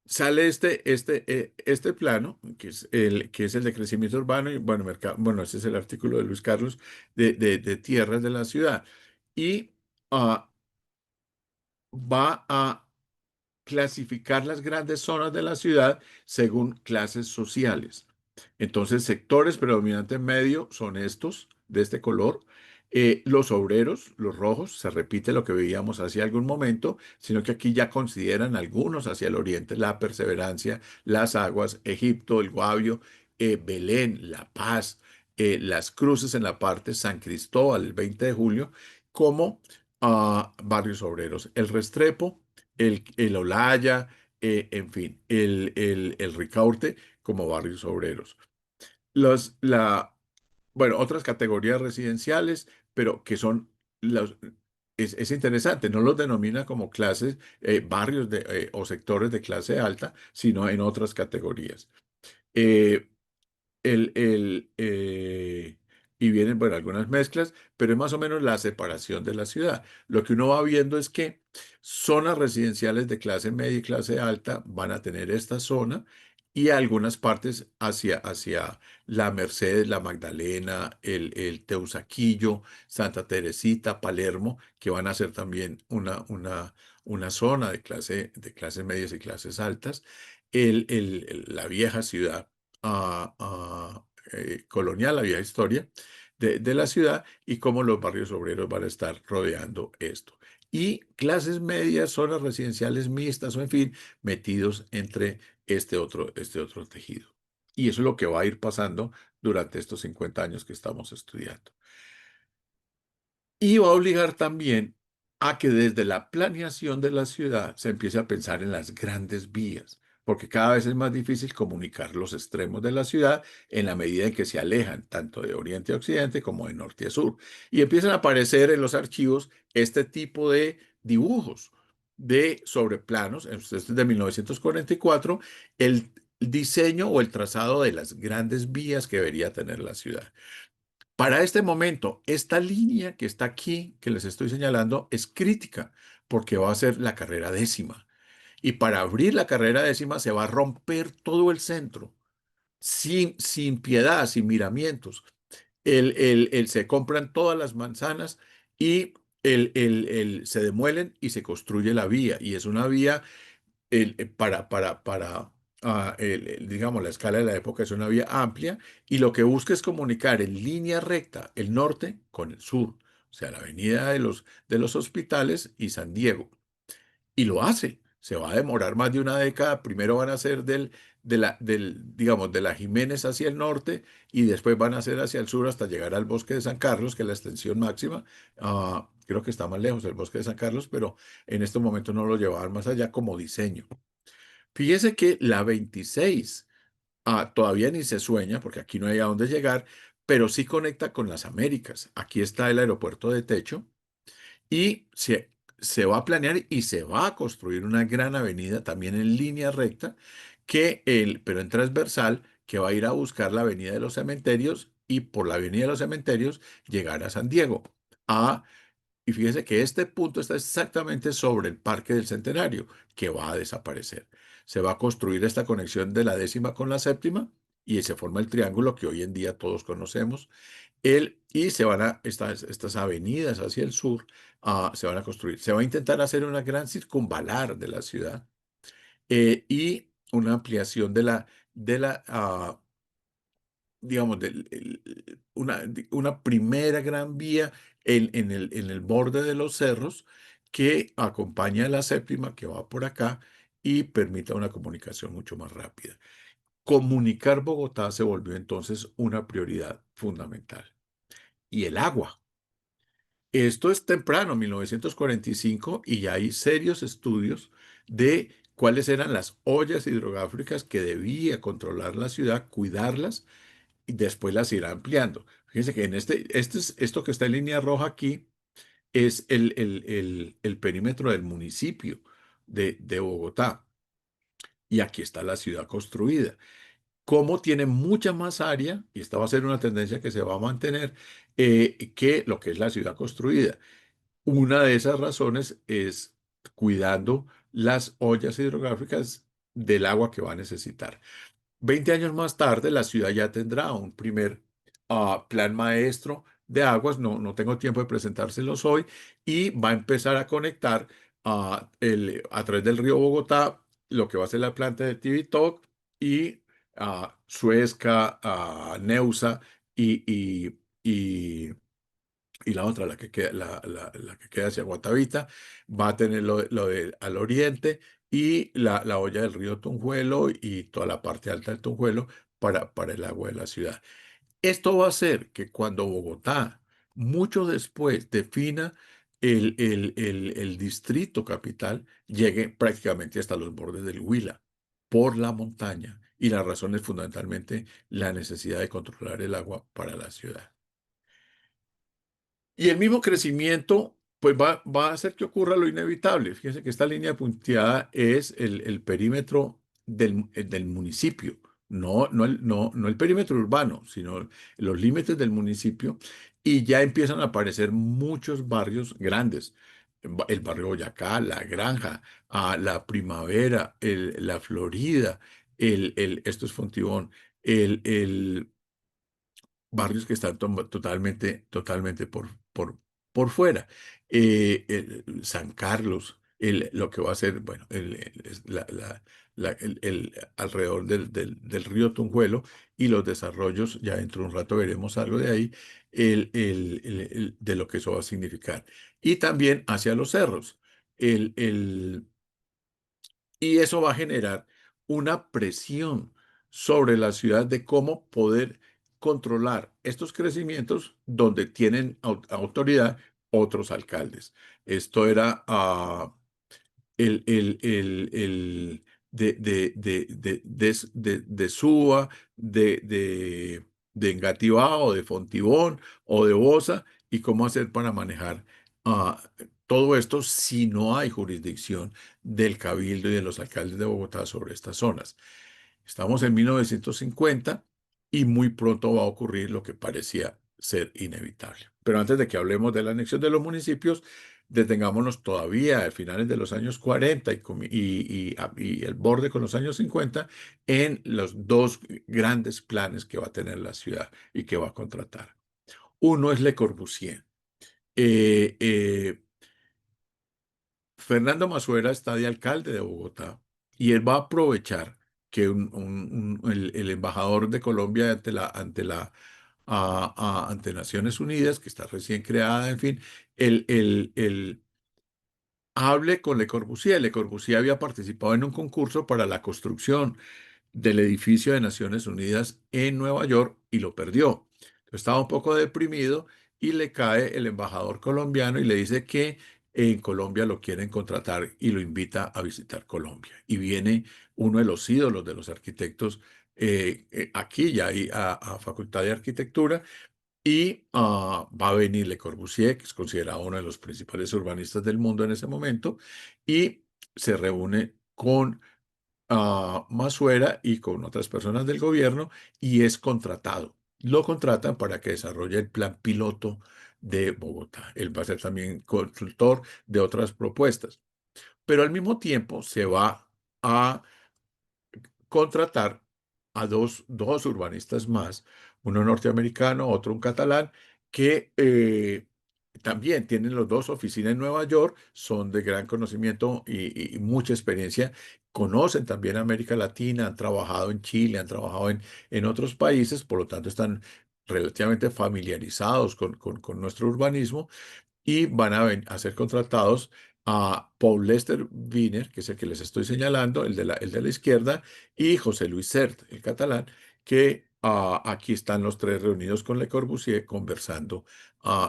sale este plano, que es el de crecimiento urbano, y bueno, bueno, ese es el artículo de Luis Carlos de tierras de la ciudad. Y ah, va a clasificar las grandes zonas de la ciudad según clases sociales. Entonces, sectores predominantes medio son estos, de este color. Los obreros, los rojos, se repite lo que veíamos hace algún momento, sino que aquí ya consideran algunos hacia el oriente la Perseverancia, las Aguas, Egipto, el Guavio, Belén, La Paz, las Cruces en la parte San Cristóbal, el 20 de julio, como barrios obreros. El Restrepo, el Olaya, en fin, el Ricaurte como barrios obreros. Los, la, bueno, otras categorías residenciales, pero que son los, es interesante, no los denomina como clases, barrios o sectores de clase alta, sino en otras categorías. Eh, el, el, eh, y vienen, bueno, algunas mezclas, pero es más o menos la separación de la ciudad. Lo que uno va viendo es que zonas residenciales de clase media y clase alta van a tener esta zona y algunas partes hacia la Mercedes, la Magdalena, el Teusaquillo, Santa Teresita, Palermo, que van a ser también una zona de clases medias y clases altas. La vieja ciudad colonial, la vieja historia de la ciudad y cómo los barrios obreros van a estar rodeando esto. Y clases medias, zonas residenciales mixtas o en fin, metidos entre este otro tejido. Y eso es lo que va a ir pasando durante estos 50 años que estamos estudiando. Y va a obligar también a que desde la planeación de la ciudad se empiece a pensar en las grandes vías, porque cada vez es más difícil comunicar los extremos de la ciudad en la medida en que se alejan tanto de oriente a occidente como de norte a sur. Y empiezan a aparecer en los archivos este tipo de dibujos de sobreplanos, este es de 1944, el diseño o el trazado de las grandes vías que debería tener la ciudad. Para este momento, esta línea que está aquí, que les estoy señalando, es crítica porque va a ser la carrera décima. Y para abrir la carrera décima se va a romper todo el centro, sin piedad, sin miramientos. Se compran todas las manzanas y se demuelen y se construye la vía. Y es una vía digamos, la escala de la época es una vía amplia y lo que busca es comunicar en línea recta el norte con el sur, o sea, la avenida de los hospitales y San Diego. Y lo hace. Se va a demorar más de una década. Primero van a ser digamos, de la Jiménez hacia el norte y después van a ser hacia el sur hasta llegar al bosque de San Carlos, que es la extensión máxima. Creo que está más lejos el bosque de San Carlos, pero en estos momentos no lo llevaban más allá como diseño. Fíjese que la 26 todavía ni se sueña, porque aquí no hay a dónde llegar, pero sí conecta con las Américas. Aquí está el aeropuerto de Techo y se va a planear y se va a construir una gran avenida también en línea recta, pero en transversal, que va a ir a buscar la avenida de los cementerios y por la avenida de los cementerios llegar a San Diego. A Y fíjese que este punto está exactamente sobre el Parque del Centenario, que va a desaparecer. Se va a construir esta conexión de la décima con la séptima y se forma el triángulo que hoy en día todos conocemos. Y estas avenidas hacia el sur, se van a construir. Se va a intentar hacer una gran circunvalar de la ciudad y una ampliación de la digamos, una primera gran vía en el borde de los cerros que acompaña a la séptima que va por acá y permita una comunicación mucho más rápida. Comunicar Bogotá se volvió entonces una prioridad fundamental. Y el agua. Esto es temprano, 1945, y ya hay serios estudios de cuáles eran las ollas hidrográficas que debía controlar la ciudad, cuidarlas y después las irá ampliando. Fíjense que esto que está en línea roja aquí es el perímetro del municipio de Bogotá. Y aquí está la ciudad construida. Como tiene mucha más área, y esta va a ser una tendencia que se va a mantener, que lo que es la ciudad construida. Una de esas razones es cuidando las ollas hidrográficas del agua que va a necesitar. 20 años más tarde, la ciudad ya tendrá un primer plan maestro de aguas, no tengo tiempo de presentárselos hoy, y va a empezar a conectar a través del río Bogotá lo que va a ser la planta de Tibitoc y Suezca, Neusa y, y, y y la otra, la que queda hacia Guatavita, va a tener al oriente y la olla del río Tunjuelo y toda la parte alta del Tunjuelo para el agua de la ciudad. Esto va a hacer que cuando Bogotá, mucho después, defina el distrito capital, llegue prácticamente hasta los bordes del Huila, por la montaña. y la razón es fundamentalmente la necesidad de controlar el agua para la ciudad. Y el mismo crecimiento, pues va a hacer que ocurra lo inevitable. Fíjense que esta línea punteada es el perímetro del municipio, no el perímetro urbano, sino los límites del municipio, y ya empiezan a aparecer muchos barrios grandes. El barrio Boyacá, La Granja, La Primavera, La Florida, esto es Fontibón, el barrios que están totalmente por fuera. San Carlos, lo que va a ser, bueno, alrededor del río Tunjuelo y los desarrollos, ya dentro de un rato veremos algo de ahí, de lo que eso va a significar. Y también hacia los cerros. El, el, y eso va a generar una presión sobre la ciudad de cómo poder controlar estos crecimientos donde tienen autoridad otros alcaldes. Esto era el de Suba, de Engativá, de Fontibón o de Bosa, y cómo hacer para manejar ah, todo esto si no hay jurisdicción del Cabildo y de los alcaldes de Bogotá sobre estas zonas. Estamos en 1950 y muy pronto va a ocurrir lo que parecía ser inevitable. Pero antes de que hablemos de la anexión de los municipios, detengámonos todavía a finales de los años 40 y el borde con los años 50 en los dos grandes planes que va a tener la ciudad y que va a contratar. Uno es Le Corbusier. Eh, eh, Fernando Masuera está de alcalde de Bogotá y él va a aprovechar que el embajador de Colombia ante Naciones Unidas, que está recién creada, en fin, el hable con Le Corbusier. Le Corbusier había participado en un concurso para la construcción del edificio de Naciones Unidas en Nueva York y lo perdió. Estaba un poco deprimido y le cae el embajador colombiano y le dice que en Colombia lo quieren contratar y lo invita a visitar Colombia. Y viene uno de los ídolos de los arquitectos aquí ya hay a Facultad de Arquitectura y va a venir Le Corbusier, que es considerado uno de los principales urbanistas del mundo en ese momento, y se reúne con Masuera y con otras personas del gobierno y es contratado. Lo contratan para que desarrolle el plan piloto de Bogotá. Él va a ser también consultor de otras propuestas, pero al mismo tiempo se va a contratar a dos urbanistas más, uno norteamericano, otro un catalán, que también tienen los dos oficina en Nueva York, son de gran conocimiento y mucha experiencia, conocen también América Latina, han trabajado en Chile, han trabajado en otros países, por lo tanto están relativamente familiarizados con nuestro urbanismo y van a ser contratados a Paul Lester Wiener, que es el que les estoy señalando, el de la izquierda, y José Luis Sert, el catalán, que aquí están los tres reunidos con Le Corbusier conversando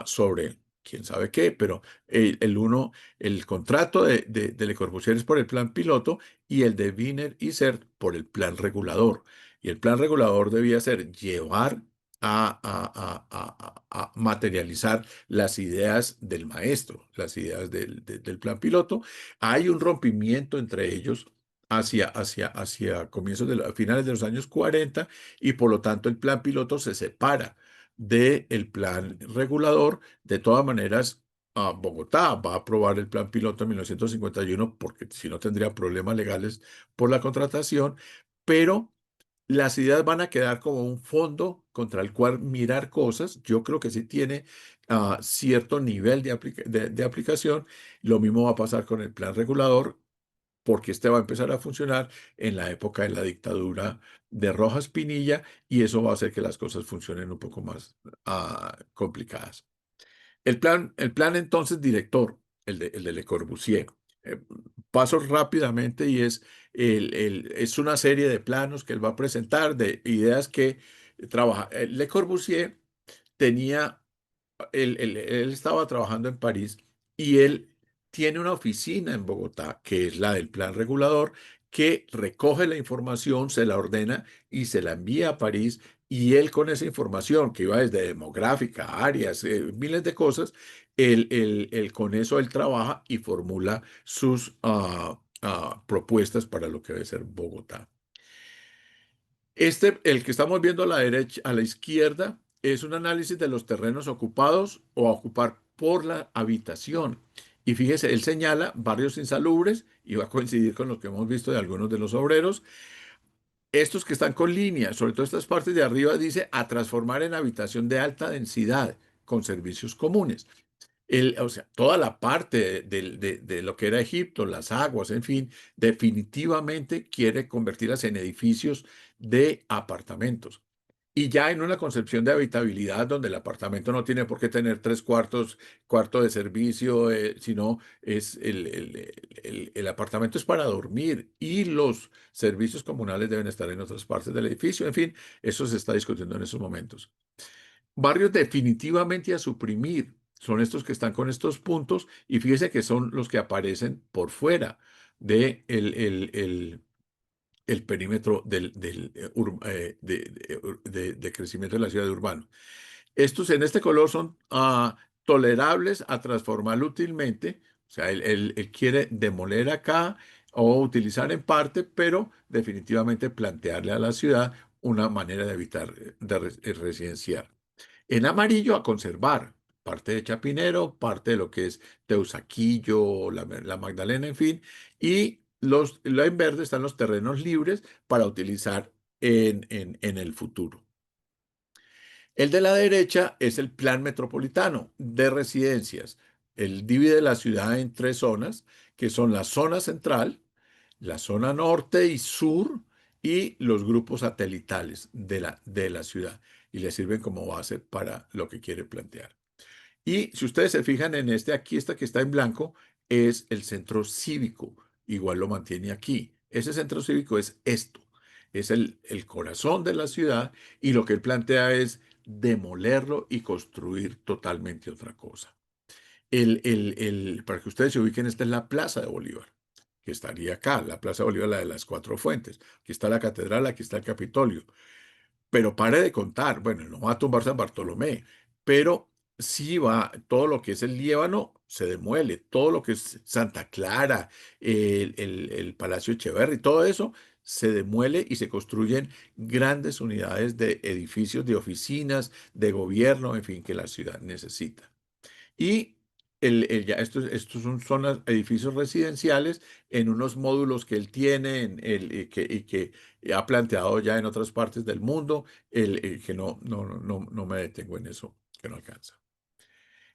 sobre quién sabe qué, pero el contrato de Le Corbusier es por el plan piloto y el de Wiener y Sert por el plan regulador. Y el plan regulador debía ser llevar a materializar las ideas del maestro, las ideas del plan piloto. Hay un rompimiento entre ellos hacia comienzos finales de los años 40 y por lo tanto el plan piloto se separa del plan regulador. De todas maneras, Bogotá va a aprobar el plan piloto en 1951 porque si no tendría problemas legales por la contratación, pero las ideas van a quedar como un fondo contra el cual mirar cosas. Yo creo que sí tiene cierto nivel de aplicación. Lo mismo va a pasar con el plan regulador, porque este va a empezar a funcionar en la época de la dictadura de Rojas Pinilla y eso va a hacer que las cosas funcionen un poco más complicadas. El plan entonces director, el de Le Corbusier, eh, paso rápidamente y es una serie de planos que él va a presentar, de ideas que trabaja. Le Corbusier tenía, él estaba trabajando en París y él tiene una oficina en Bogotá, que es la del plan regulador, que recoge la información, se la ordena y se la envía a París. Y él con esa información, que iba desde demográfica, áreas, miles de cosas, con eso él trabaja y formula sus propuestas para lo que debe ser Bogotá. El que estamos viendo a la derecha, a la izquierda, es un análisis de los terrenos ocupados o a ocupar por la habitación. Y fíjese, él señala barrios insalubres y va a coincidir con lo que hemos visto de algunos de los obreros. Estos que están con líneas, sobre todo estas partes de arriba, dice a transformar en habitación de alta densidad con servicios comunes. O sea, toda la parte de lo que era Egipto, las aguas, en fin, definitivamente quiere convertirlas en edificios de apartamentos. Y ya en una concepción de habitabilidad donde el apartamento no tiene por qué tener tres cuartos, cuarto de servicio, sino es el apartamento es para dormir y los servicios comunales deben estar en otras partes del edificio. En fin, eso se está discutiendo en esos momentos. Barrios definitivamente a suprimir son estos que están con estos puntos y fíjese que son los que aparecen por fuera de el perímetro de crecimiento de la ciudad de urbano. Estos en este color son tolerables a transformar útilmente, o sea, él quiere demoler acá o utilizar en parte, pero definitivamente plantearle a la ciudad una manera de evitar residenciar. En amarillo a conservar, parte de Chapinero, parte de lo que es Teusaquillo, la Magdalena, en fin, y en verde están los terrenos libres para utilizar en el futuro. El de la derecha es el plan metropolitano de residencias. Él divide la ciudad en tres zonas, que son la zona central, la zona norte y sur y los grupos satelitales de la ciudad. Y le sirven como base para lo que quiere plantear. Y si ustedes se fijan en aquí, esta que está en blanco, es el centro cívico. Igual lo mantiene aquí. Ese centro cívico es esto. Es el corazón de la ciudad y lo que él plantea es demolerlo y construir totalmente otra cosa. Para que ustedes se ubiquen, esta es la Plaza de Bolívar, que estaría acá, la Plaza de Bolívar, la de las Cuatro Fuentes. Aquí está la catedral, aquí está el Capitolio. Pero pare de contar, bueno, no va a tumbar San Bartolomé, pero sí va, todo lo que es el Líbano se demuele, todo lo que es Santa Clara, el Palacio Echeverri, todo eso se demuele y se construyen grandes unidades de edificios, de oficinas, de gobierno, en fin, que la ciudad necesita. Y estos son zonas, edificios residenciales en unos módulos que él tiene y que ha planteado ya en otras partes del mundo, que no me detengo en eso, que no alcanza.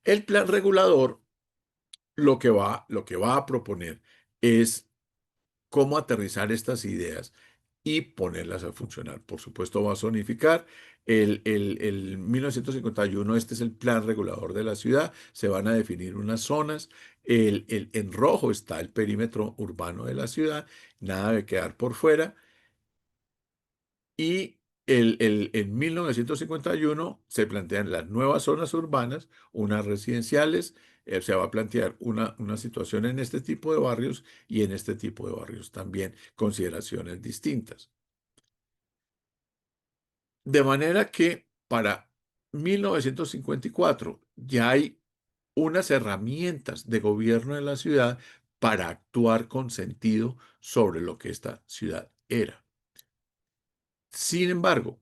El plan regulador lo que va a proponer es cómo aterrizar estas ideas y ponerlas a funcionar. Por supuesto, va a zonificar. El 1951, este es el plan regulador de la ciudad. Se van a definir unas zonas. En rojo está el perímetro urbano de la ciudad. Nada de quedar por fuera. Y en 1951 se plantean las nuevas zonas urbanas, unas residenciales. Se va a plantear una situación en este tipo de barrios y en este tipo de barrios también consideraciones distintas. De manera que para 1954 ya hay unas herramientas de gobierno de la ciudad para actuar con sentido sobre lo que esta ciudad era. Sin embargo,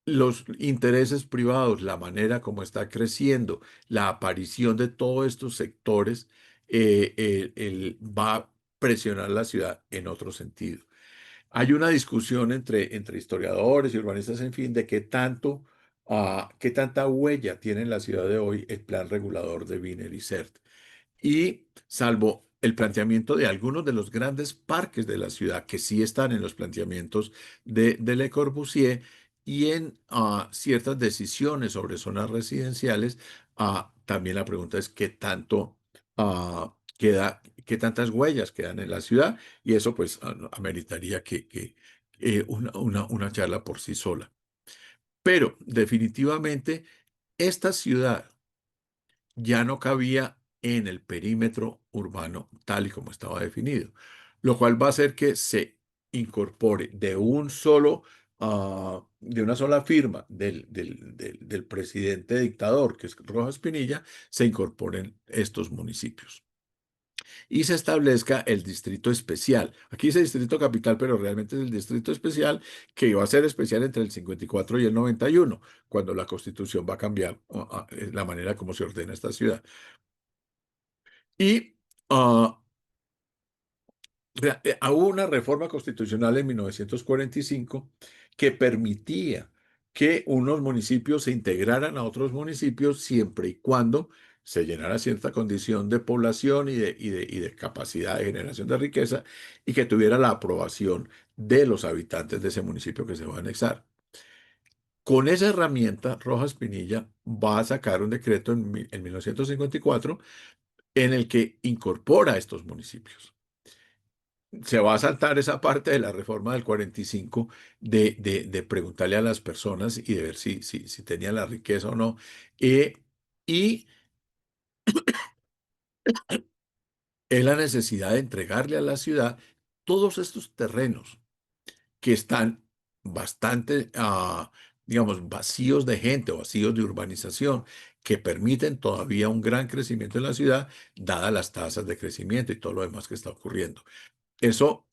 los intereses privados, la manera como está creciendo, la aparición de todos estos sectores, va a presionar la ciudad en otro sentido. Hay una discusión entre historiadores y urbanistas, en fin, de qué tanta huella tiene en la ciudad de hoy el plan regulador de Wiener y Cert. Y salvo el planteamiento de algunos de los grandes parques de la ciudad, que sí están en los planteamientos de Le Corbusier, y en ciertas decisiones sobre zonas residenciales, también la pregunta es qué tantas huellas quedan en la ciudad, y eso pues ameritaría una charla por sí sola. Pero definitivamente esta ciudad ya no cabía en el perímetro urbano tal y como estaba definido. lo cual va a hacer que se incorpore de una sola firma del presidente dictador, que es Rojas Pinilla, se incorporen estos municipios y se establezca el distrito especial. Aquí dice distrito capital, pero realmente es el distrito especial que iba a ser especial entre el 54 y el 91, cuando la Constitución va a cambiar la manera como se ordena esta ciudad. Y ah, hubo una reforma constitucional en 1945 que permitía que unos municipios se integraran a otros municipios siempre y cuando se llenara cierta condición de población y de capacidad de generación de riqueza y que tuviera la aprobación de los habitantes de ese municipio que se va a anexar. Con esa herramienta, Rojas Pinilla va a sacar un decreto en 1954 en el que incorpora estos municipios. Se va a saltar esa parte de la reforma del 45 de preguntarle a las personas y de ver si tenían la riqueza o no. eh, y es la necesidad de entregarle a la ciudad todos estos terrenos que están bastante, digamos, vacíos de gente o vacíos de urbanización, que permiten todavía un gran crecimiento en la ciudad, dadas las tasas de crecimiento y todo lo demás que está ocurriendo. Eso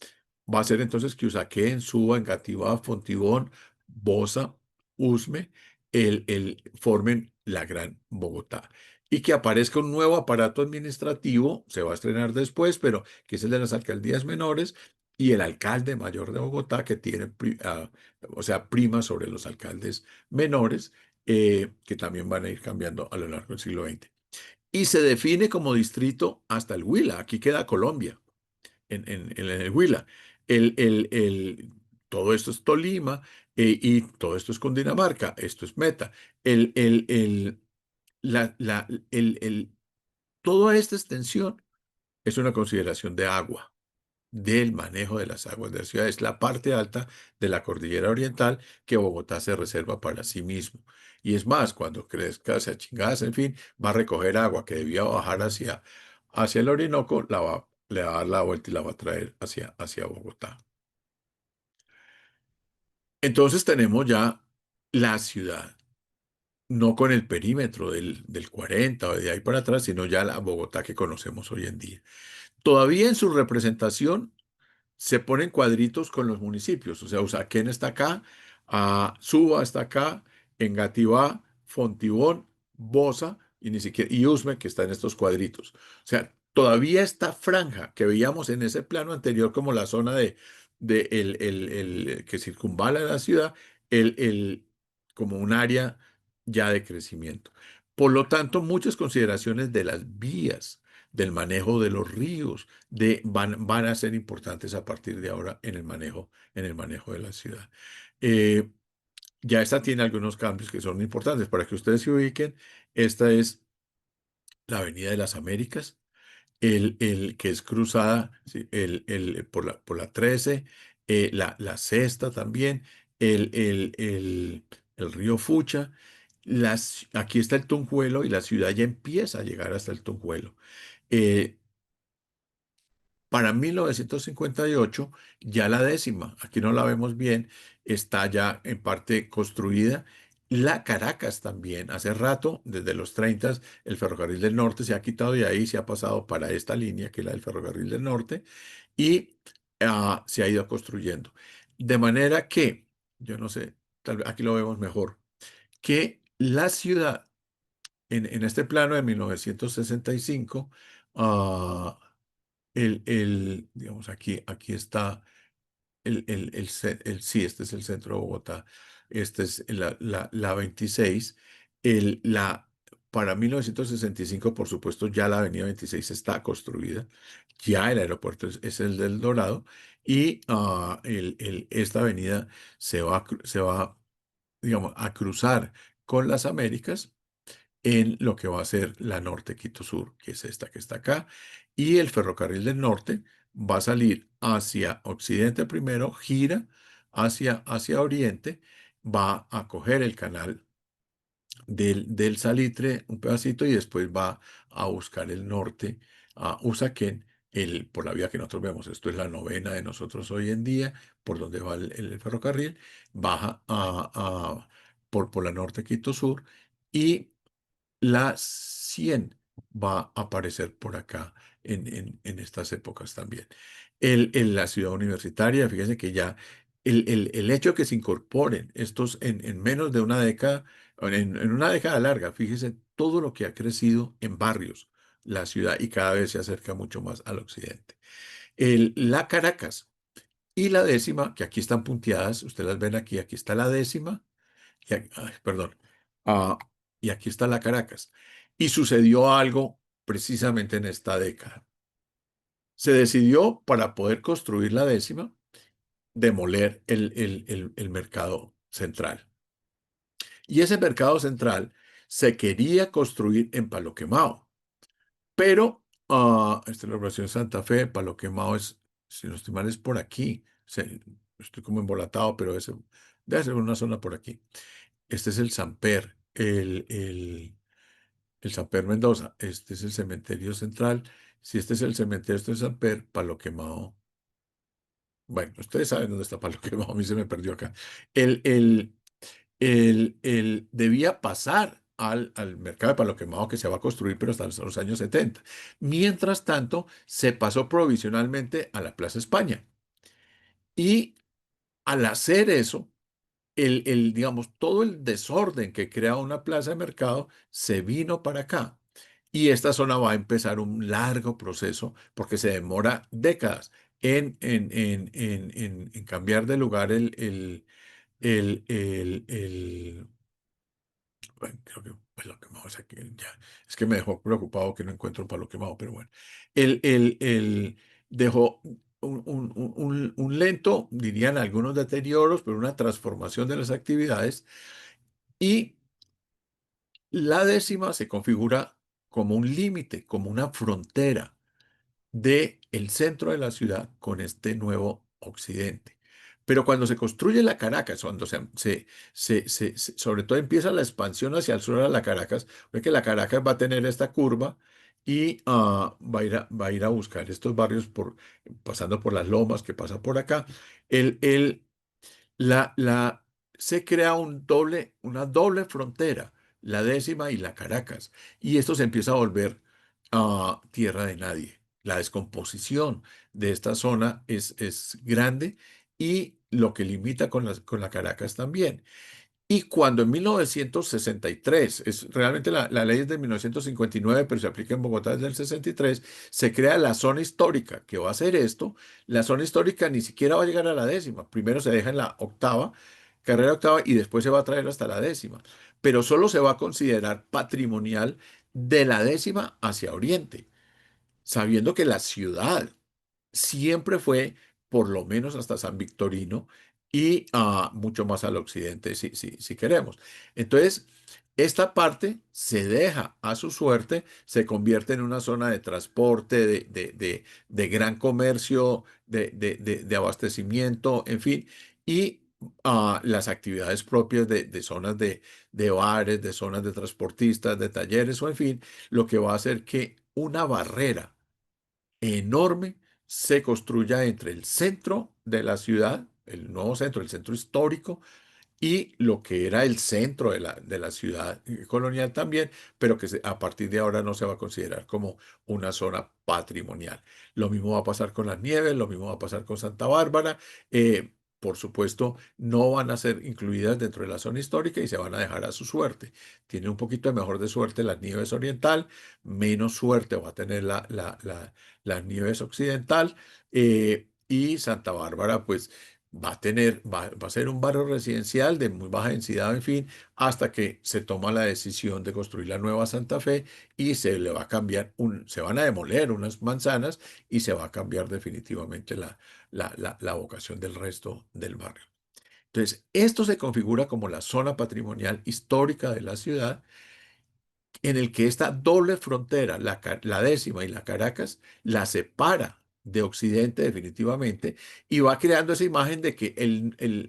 va a ser entonces que Usaquén, Suba, Engativá, Fontibón, Bosa, Usme, formen la Gran Bogotá. Y que aparezca un nuevo aparato administrativo, se va a estrenar después, pero que es el de las alcaldías menores, y el alcalde mayor de Bogotá, que tiene, o sea, prima sobre los alcaldes menores, que también van a ir cambiando a lo largo del siglo XX. Y se define como distrito hasta el Huila, aquí queda Colombia en el Huila. Todo esto es Tolima y todo esto es Cundinamarca, esto es Meta. El, el, el, la, la- el- Toda esta extensión es una consideración de agua, del manejo de las aguas de la ciudad. Es la parte alta de la cordillera oriental que Bogotá se reserva para sí mismo. Y es más, cuando crezca, se chingadas, en fin, va a recoger agua que debía bajar hacia el Orinoco, le va a dar la vuelta y la va a traer hacia Bogotá. Entonces tenemos ya la ciudad, no con el perímetro del 40 o de ahí para atrás, sino ya la Bogotá que conocemos hoy en día. Todavía en su representación se ponen cuadritos con los municipios. O sea, Usaquén está acá, Suba está acá, Engativá, Fontibón, Bosa y ni siquiera y Usme, que está en estos cuadritos. O sea, todavía esta franja que veíamos en ese plano anterior como la zona que circunvala la ciudad, como un área ya de crecimiento. Por lo tanto, muchas consideraciones de las vías, del manejo de los ríos, van a ser importantes a partir de ahora en el manejo de la ciudad. Eh, ya esta tiene algunos cambios que son importantes. Para que ustedes se ubiquen, esta es la Avenida de las Américas, que es cruzada sí, por la 13, la Sexta también, el río Fucha. Aquí está el Tunjuelo y la ciudad ya empieza a llegar hasta el Tunjuelo. Eh, Para 1958, ya la décima, aquí no la vemos bien, está ya en parte construida. La Caracas también, hace rato, desde los 30, el ferrocarril del norte se ha quitado de ahí, se ha pasado para esta línea, que es la del ferrocarril del norte, y se ha ido construyendo. De manera que, yo no sé, tal vez aquí lo vemos mejor, que la ciudad en este plano de 1965, ah, digamos, aquí está sí, este es el centro de Bogotá, este es la 26, para 1965, por supuesto, ya la avenida 26 está construida, ya el aeropuerto es el del Dorado, y esta avenida se va, digamos, a cruzar con las Américas en lo que va a ser la Norte Quito Sur, que es esta que está acá, y el ferrocarril del norte va a salir hacia occidente primero, gira hacia oriente, va a coger el canal del Salitre un pedacito y después va a buscar el norte a Usaquén por la vía que nosotros vemos. Esto es la novena de nosotros hoy en día, por donde va el ferrocarril, baja por la norte Quito Sur y la 100 va a aparecer por acá en estas épocas también. La ciudad universitaria, fíjense que ya el hecho de que se incorporen estos en menos de una década, en una década larga, fíjese todo lo que ha crecido en barrios, la ciudad, y cada vez se acerca mucho más al occidente. La Caracas y la décima, que aquí están punteadas, ustedes las ven aquí, aquí está la décima ay, perdón. Ah, y aquí está la Caracas. Y sucedió algo precisamente en esta década. Se decidió, para poder construir la décima, demoler el mercado central. Y ese mercado central se quería construir en Palo Quemado. Pero esta es la Operación Santa Fe. Palo Quemado es, si no estoy mal, es por aquí. Estoy como embolatado, pero debe ser una zona por aquí. Este es el Samper, el Samper Mendoza. Este es el cementerio central. Si este es el cementerio, este es Samper, Palo Quemado. Bueno, ustedes saben dónde está Palo Quemado, a mí se me perdió acá. El, el, debía pasar al mercado de Palo Quemado que se va a construir, pero hasta los años 70. Mientras tanto, se pasó provisionalmente a la Plaza España. Y al hacer eso, digamos, todo el desorden que crea una plaza de mercado se vino para acá. Y esta zona va a empezar un largo proceso porque se demora décadas en cambiar de lugar bueno, creo que Palo Quemado es aquí, ya. Es que me dejó preocupado que no encuentro un Palo Quemado, pero bueno. Dejó un lento, dirían algunos deterioros, pero una transformación de las actividades. Y la décima se configura como un límite, como una frontera de el centro de la ciudad con este nuevo occidente. Pero cuando se construye la Caracas, cuando sobre todo empieza la expansión hacia el sur de la Caracas, ve que la Caracas va a tener esta curva y va a ir a buscar estos barrios pasando por las lomas que pasa por acá. El, el, la, la, Se crea una doble frontera, la décima y la Caracas, y esto se empieza a volver tierra de nadie. La descomposición de esta zona es grande y lo que limita con la Caracas también. Y cuando en 1963, realmente la ley es de 1959, pero se aplica en Bogotá desde el 63, se crea la zona histórica, que va a hacer esto. La zona histórica ni siquiera va a llegar a la décima. Primero se deja en la octava, carrera octava, y después se va a traer hasta la décima. Pero solo se va a considerar patrimonial de la décima hacia oriente, sabiendo que la ciudad siempre fue por lo menos hasta San Victorino y mucho más al occidente si queremos. Entonces, esta parte se deja a su suerte, se convierte en una zona de transporte, de gran comercio, de abastecimiento, en fin, y las actividades propias de zonas de bares, de zonas de transportistas, de talleres, o en fin, lo que va a hacer que una barrera enorme se construya entre el centro de la ciudad, el nuevo centro, el centro histórico, y lo que era el centro de la ciudad colonial también, pero que a partir de ahora no se va a considerar como una zona patrimonial. Lo mismo va a pasar con las Nieves, lo mismo va a pasar con Santa Bárbara. Por supuesto, no van a ser incluidas dentro de la zona histórica y se van a dejar a su suerte. Tiene un poquito de mejor de suerte las Nieves Oriental, menos suerte va a tener las Nieves Occidental, y Santa Bárbara, pues va a ser un barrio residencial de muy baja densidad, en fin, hasta que se toma la decisión de construir la nueva Santa Fe y se le va a cambiar se van a demoler unas manzanas y se va a cambiar definitivamente la vocación del resto del barrio. Entonces, esto se configura como la zona patrimonial histórica de la ciudad, en el que esta doble frontera, la décima y la Caracas, la separa de Occidente definitivamente y va creando esa imagen de que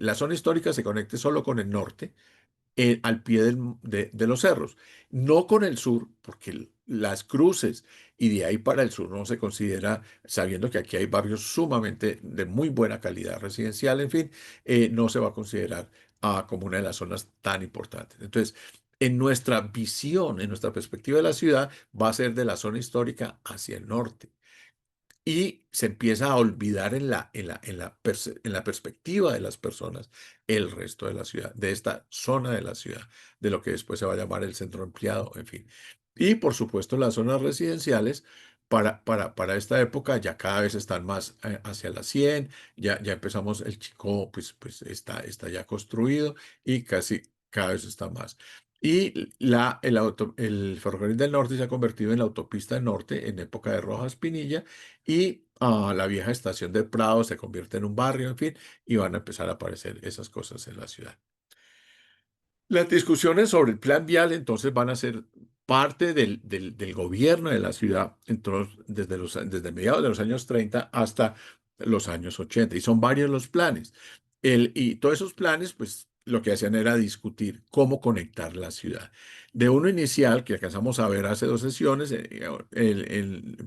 la zona histórica se conecte solo con el norte, al pie de los cerros, no con el sur, porque las cruces, y de ahí para el sur no se considera, sabiendo que aquí hay barrios sumamente de muy buena calidad residencial, en fin, no se va a considerar como una de las zonas tan importantes. Entonces, en nuestra visión, en nuestra perspectiva de la ciudad, va a ser de la zona histórica hacia el norte. Y se empieza a olvidar en la perspectiva de las personas el resto de la ciudad, de esta zona de la ciudad, de lo que después se va a llamar el centro ampliado, en fin. Y por supuesto las zonas residenciales para esta época ya cada vez están más hacia las 100, ya empezamos, el Chico pues está ya construido y casi cada vez está más. Y el ferrocarril del norte se ha convertido en la autopista norte en época de Rojas Pinilla, y la vieja estación de Prado se convierte en un barrio, en fin, y van a empezar a aparecer esas cosas en la ciudad. Las discusiones sobre el plan vial entonces van a ser parte del gobierno de la ciudad desde mediados de los años 30 hasta los años 80. Y son varios los planes. Y todos esos planes, pues lo que hacían era discutir cómo conectar la ciudad. De uno inicial que alcanzamos a ver hace dos sesiones,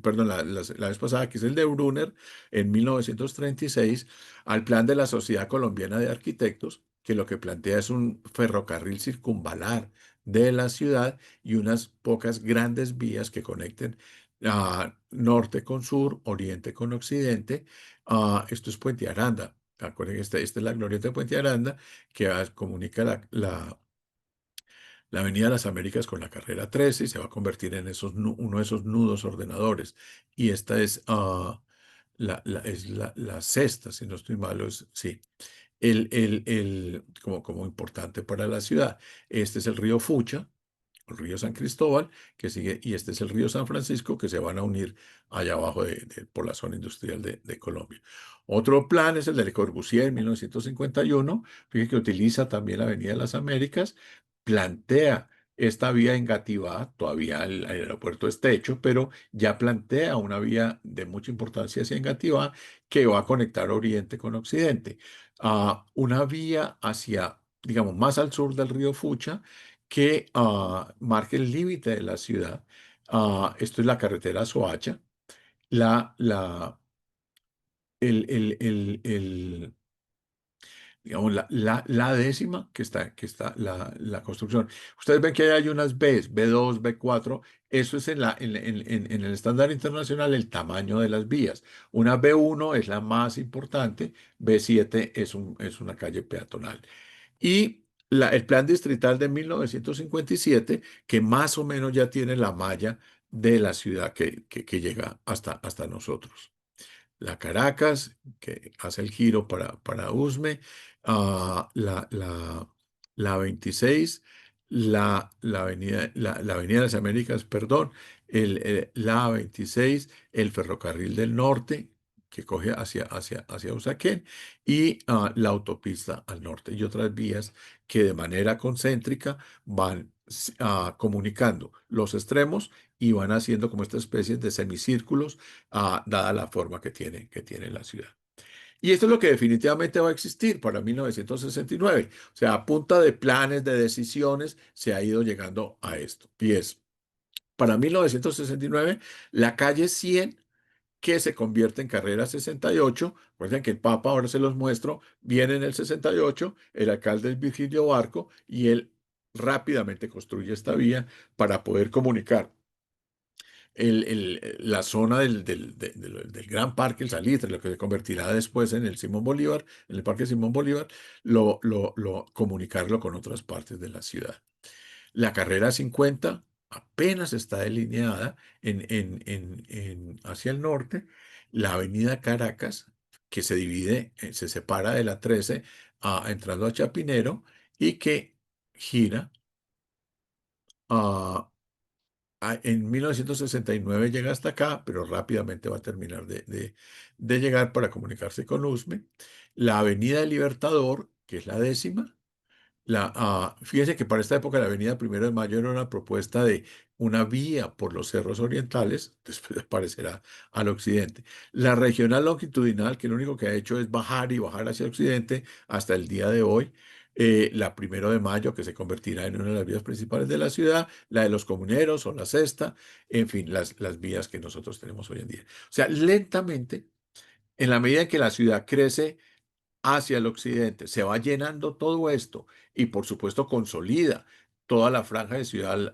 perdón, la vez pasada, que es el de Brunner en 1936, al plan de la Sociedad Colombiana de Arquitectos, que lo que plantea es un ferrocarril circunvalar de la ciudad y unas pocas grandes vías que conecten norte con sur, oriente con occidente. Esto es Puente Aranda. Acuérdense que esta es la glorieta de Puente Aranda, que comunica la Avenida de las Américas con la carrera 13 y se va a convertir en uno de esos nudos ordenadores. Y esta es, la sexta, si no estoy malo, sí, como importante para la ciudad. Este es el río Fucha, el río San Cristóbal, que sigue, y este es el río San Francisco, que se van a unir allá abajo por la zona industrial de Colombia. Otro plan es el de Le Corbusier en 1951, fíjense que utiliza también la Avenida de las Américas, plantea esta vía en Gativá, todavía el aeropuerto está hecho, pero ya plantea una vía de mucha importancia hacia Engativá que va a conectar Oriente con Occidente. Una vía hacia, digamos, más al sur del río Fucha, que marque el límite de la ciudad. Esto es la carretera Soacha. La, la, el, digamos, la décima que está la construcción. Ustedes ven que ahí hay unas Bs, B2, B4. Eso es en el estándar internacional el tamaño de las vías. Una B1 es la más importante, B7 es una calle peatonal. Y el plan distrital de 1957, que más o menos ya tiene la malla de la ciudad que llega hasta nosotros. La Caracas, que hace el giro para Usme, la 26, la Avenida de las Américas, perdón, la 26, el Ferrocarril del Norte, que coge hacia Usaquén, y la autopista al norte, y otras vías que de manera concéntrica van comunicando los extremos y van haciendo como esta especie de semicírculos, dada la forma que tiene la ciudad. Y esto es lo que definitivamente va a existir para 1969. O sea, a punta de planes, de decisiones, se ha ido llegando a esto. Y es, para 1969, la calle 100, que se convierte en carrera 68. Recuerden que el Papa, ahora se los muestro, viene en el 68, el alcalde es Virgilio Barco, y él rápidamente construye esta vía para poder comunicar la zona del Gran Parque, el Salitre, lo que se convertirá después en el Simón Bolívar, en el Parque Simón Bolívar, comunicarlo con otras partes de la ciudad. La carrera 50 apenas está delineada hacia el norte. La avenida Caracas, que se divide, se separa de la 13 entrando a Chapinero, y que gira en 1969, llega hasta acá, pero rápidamente va a terminar de llegar para comunicarse con Usme. La Avenida del Libertador, que es la décima. Fíjense que para esta época la Avenida Primero de Mayo era una propuesta de una vía por los cerros orientales, después aparecerá al occidente. La regional longitudinal, que lo único que ha hecho es bajar y bajar hacia el occidente hasta el día de hoy. la Primero de Mayo, que se convertirá en una de las vías principales de la ciudad, la de los comuneros o la Sexta, en fin, las vías que nosotros tenemos hoy en día. O sea, lentamente, en la medida en que la ciudad crece hacia el occidente, se va llenando todo esto y por supuesto consolida toda la franja de ciudad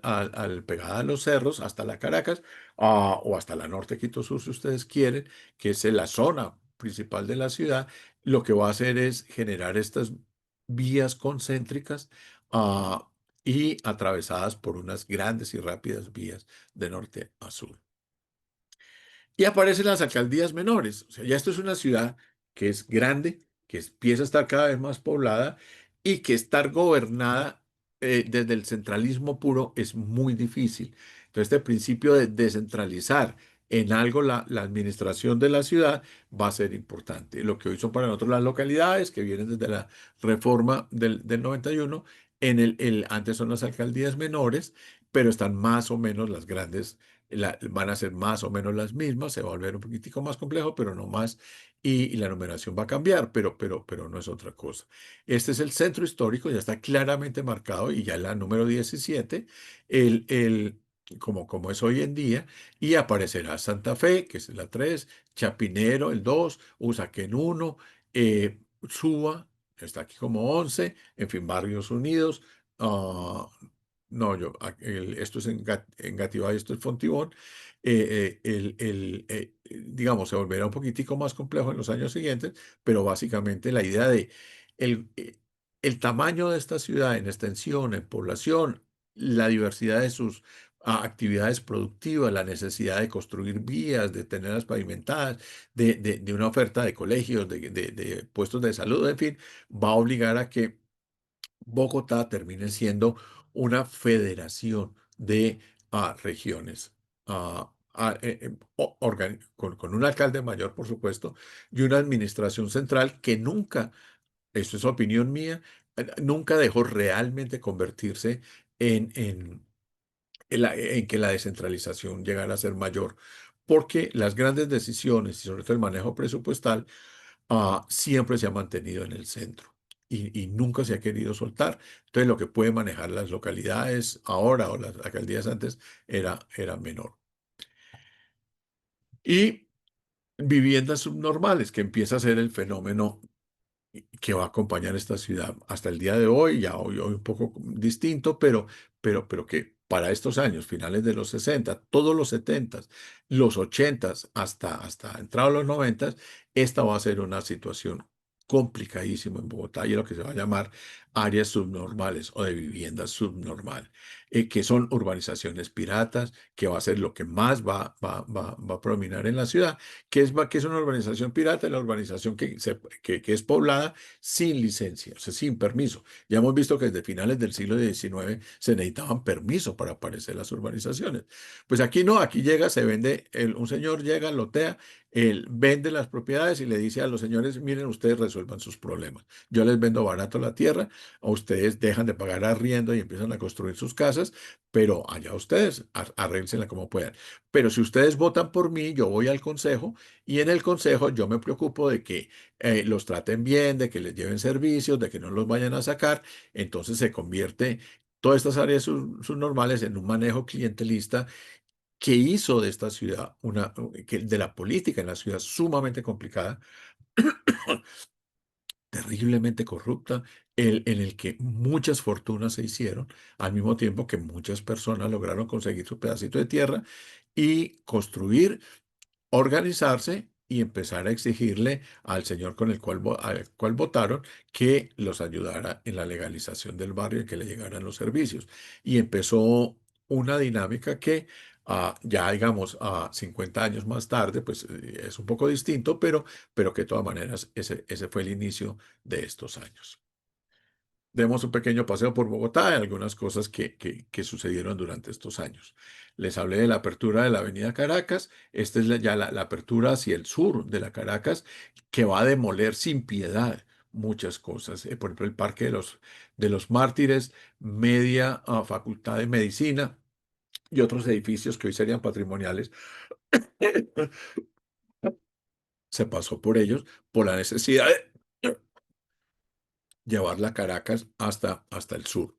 pegada a los cerros hasta la Caracas, o hasta la Norte Quito Sur si ustedes quieren, que es la zona principal de la ciudad. Lo que va a hacer es generar estas vías concéntricas, y atravesadas por unas grandes y rápidas vías de norte a sur. Y aparecen las alcaldías menores. O sea, ya esto es una ciudad que es grande, que empieza a estar cada vez más poblada y que estar gobernada desde el centralismo puro es muy difícil. Entonces, este principio de descentralizar en algo la administración de la ciudad va a ser importante. Lo que hoy son para nosotros las localidades, que vienen desde la reforma del 91, antes son las alcaldías menores, pero están más o menos las grandes, van a ser más o menos las mismas, se va a volver un poquitico más complejo, pero no más, y la numeración va a cambiar, pero no es otra cosa. Este es el centro histórico, ya está claramente marcado y ya es la número 17, el, el, como es hoy en día, y aparecerá Santa Fe, que es la 3, Chapinero, el 2, Usaquén 1, Suba, que está aquí como 11, en fin, Barrios Unidos. ah, no, esto es en Gatibay, esto es Fontibón. Digamos, se volverá un poquitico más complejo en los años siguientes, pero básicamente la idea de el, eh, el tamaño de esta ciudad en extensión, en población, la diversidad de sus actividades productivas, la necesidad de construir vías, de tenerlas pavimentadas, de una oferta de colegios, de puestos de salud, en fin, va a obligar a que Bogotá termine siendo una federación de regiones, con un alcalde mayor, por supuesto, y una administración central que nunca, esto es opinión mía, nunca dejó realmente convertirse en que la descentralización llegara a ser mayor, porque las grandes decisiones y sobre todo el manejo presupuestal, siempre se ha mantenido en el centro y nunca se ha querido soltar. Entonces, lo que puede manejar las localidades ahora o las alcaldías antes era menor. Y viviendas subnormales, que empieza a ser el fenómeno que va a acompañar esta ciudad hasta el día de hoy, ya hoy un poco distinto, pero que para estos años, finales de los 60, todos los 70, los 80, hasta entrados los 90, esta va a ser una situación complicadísima en Bogotá y es lo que se va a llamar áreas subnormales o de vivienda subnormal, que son urbanizaciones piratas, que va a ser lo que más va a predominar en la ciudad. ¿Qué es una urbanización pirata? La urbanización que es poblada sin licencia, o sea, sin permiso. Ya hemos visto que desde finales del siglo XIX se necesitaban permiso para aparecer las urbanizaciones. Pues aquí no, aquí llega, se vende, un señor llega, lotea, él vende las propiedades y le dice a los señores, miren, ustedes resuelvan sus problemas. Yo les vendo barato la tierra, a ustedes dejan de pagar arriendo y empiezan a construir sus casas, pero allá ustedes, arréglensela como puedan. Pero si ustedes votan por mí, yo voy al consejo y en el consejo yo me preocupo de que los traten bien, de que les lleven servicios, de que no los vayan a sacar. Entonces se convierte todas estas áreas subnormales en un manejo clientelista que hizo de esta ciudad de la política en la ciudad sumamente complicada, terriblemente corrupta, en el que muchas fortunas se hicieron, al mismo tiempo que muchas personas lograron conseguir su pedacito de tierra y construir, organizarse y empezar a exigirle al señor al cual votaron que los ayudara en la legalización del barrio y que le llegaran los servicios. Y empezó una dinámica que, ya digamos a 50 años más tarde, pues es un poco distinto, pero que de todas maneras ese fue el inicio de estos años. Demos un pequeño paseo por Bogotá y algunas cosas que sucedieron durante estos años. Les hablé de la apertura de la Avenida Caracas. Esta es ya la apertura hacia el sur de la Caracas, que va a demoler sin piedad muchas cosas. Por ejemplo, el Parque de los Mártires, media Facultad de Medicina y otros edificios que hoy serían patrimoniales. Se pasó por ellos por la necesidad llevarla a Caracas hasta el sur.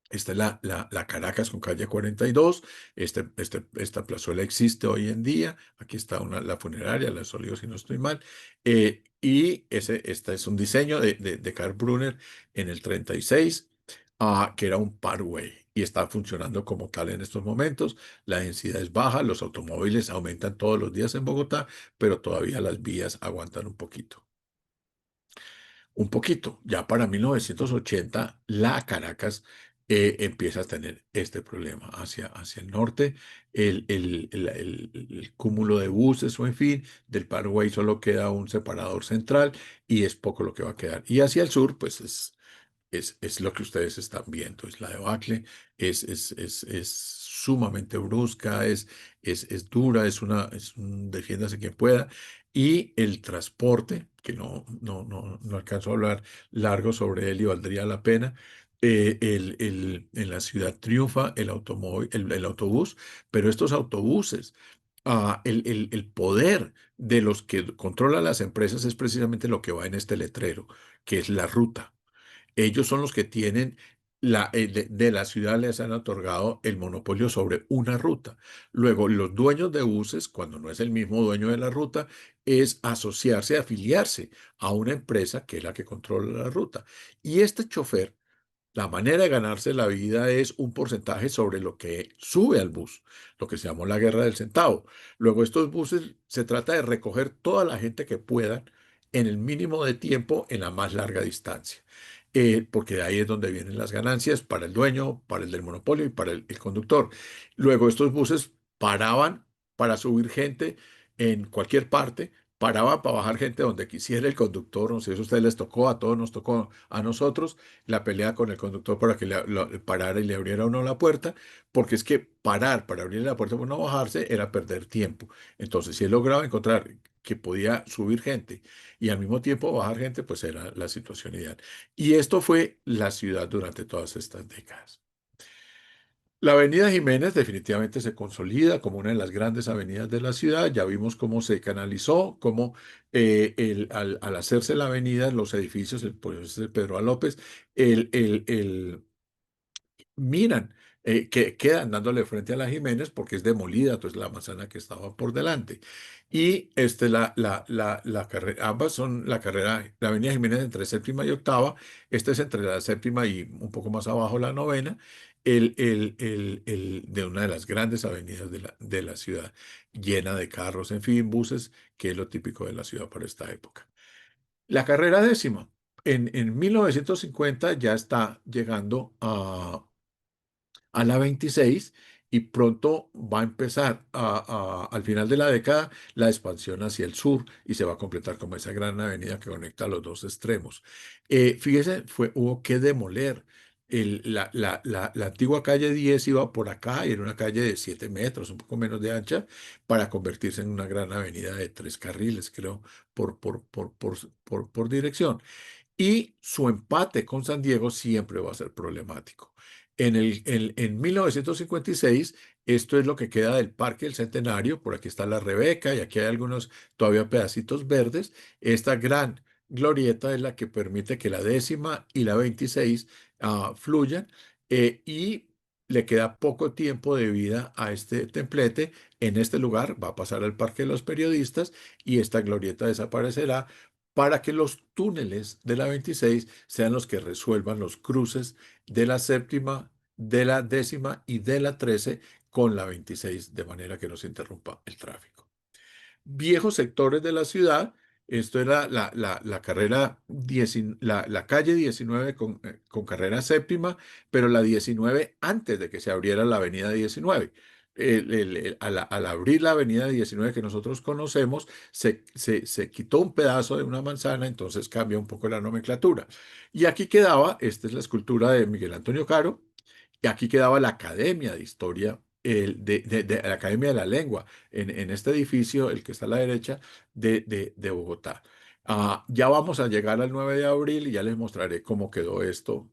Esta es la Caracas con calle 42. Esta plazuela existe hoy en día. Aquí está la funeraria, la Solio, si no estoy mal. Este es un diseño de Karl Brunner en el 36, que era un parkway y está funcionando como tal en estos momentos. La densidad es baja, los automóviles aumentan todos los días en Bogotá, pero todavía las vías aguantan un poquito. Un poquito. Ya para 1980, la Caracas empieza a tener este problema hacia el norte. El cúmulo de buses o en fin, del Paraguay solo queda un separador central y es poco lo que va a quedar. Y hacia el sur, pues es lo que ustedes están viendo, es la debacle, es sumamente brusca, es dura, es un defiéndase quien pueda. Y el transporte, que no alcanzo a hablar largo sobre él y valdría la pena, en la ciudad triunfa el automóvil, el autobús, pero estos autobuses, el poder de los que controlan las empresas es precisamente lo que va en este letrero, que es la ruta. Ellos son los que tienen, de la ciudad les han otorgado el monopolio sobre una ruta. Luego, los dueños de buses, cuando no es el mismo dueño de la ruta, es asociarse, afiliarse a una empresa que es la que controla la ruta. Y este chofer, la manera de ganarse la vida es un porcentaje sobre lo que sube al bus, lo que se llamó la guerra del centavo. Luego, estos buses se trata de recoger toda la gente que puedan en el mínimo de tiempo en la más larga distancia. Porque de ahí es donde vienen las ganancias para el dueño, para el del monopolio y para el conductor. Luego, estos buses paraban para subir gente en cualquier parte, paraban para bajar gente donde quisiera el conductor. No sé si a ustedes les tocó, a todos nos tocó, a nosotros la pelea con el conductor para que parara y le abriera uno la puerta, porque es que parar para abrirle la puerta para no bajarse era perder tiempo. Entonces, si él lograba encontrar que podía subir gente y al mismo tiempo bajar gente, pues era la situación ideal. Y esto fue la ciudad durante todas estas décadas. La Avenida Jiménez definitivamente se consolida como una de las grandes avenidas de la ciudad. Ya vimos cómo se canalizó, cómo al hacerse la avenida, los edificios, pues, el Pedro A. López, el miran, que quedan dándole frente a la Jiménez porque es demolida, entonces la manzana que estaba por delante. Y la carrera, ambas son la carrera, la avenida Jiménez entre séptima y octava, esta es entre la séptima y un poco más abajo la novena, de una de las grandes avenidas de la ciudad, llena de carros, en fin, buses, que es lo típico de la ciudad para esta época. La carrera décima. En 1950 ya está llegando a la 26 y pronto va a empezar al final de la década la expansión hacia el sur y se va a completar como esa gran avenida que conecta los dos extremos. Fíjese, hubo que demoler. La antigua calle 10 iba por acá y era una calle de 7 metros, un poco menos de ancha, para convertirse en una gran avenida de 3 carriles, creo, por dirección. Y su empate con San Diego siempre va a ser problemático. En 1956, esto es lo que queda del Parque del Centenario. Por aquí está la Rebeca y aquí hay algunos todavía pedacitos verdes. Esta gran glorieta es la que permite que la décima y la 26 fluyan, y le queda poco tiempo de vida a este templete. En este lugar va a pasar al Parque de los Periodistas y esta glorieta desaparecerá para que los túneles de la 26 sean los que resuelvan los cruces de la séptima, de la décima y de la 13 con la 26, de manera que no se interrumpa el tráfico. Viejos sectores de la ciudad, esto era la carrera, la calle 19 con carrera séptima, pero la 19 antes de que se abriera la avenida 19. Al abrir la avenida 19 que nosotros conocemos, se quitó un pedazo de una manzana, entonces cambia un poco la nomenclatura. Y aquí quedaba, esta es la escultura de Miguel Antonio Caro, y aquí quedaba la Academia de Historia, de la Academia de la Lengua, en este edificio, el que está a la derecha, de Bogotá. Ya vamos a llegar al 9 de abril y ya les mostraré cómo quedó esto,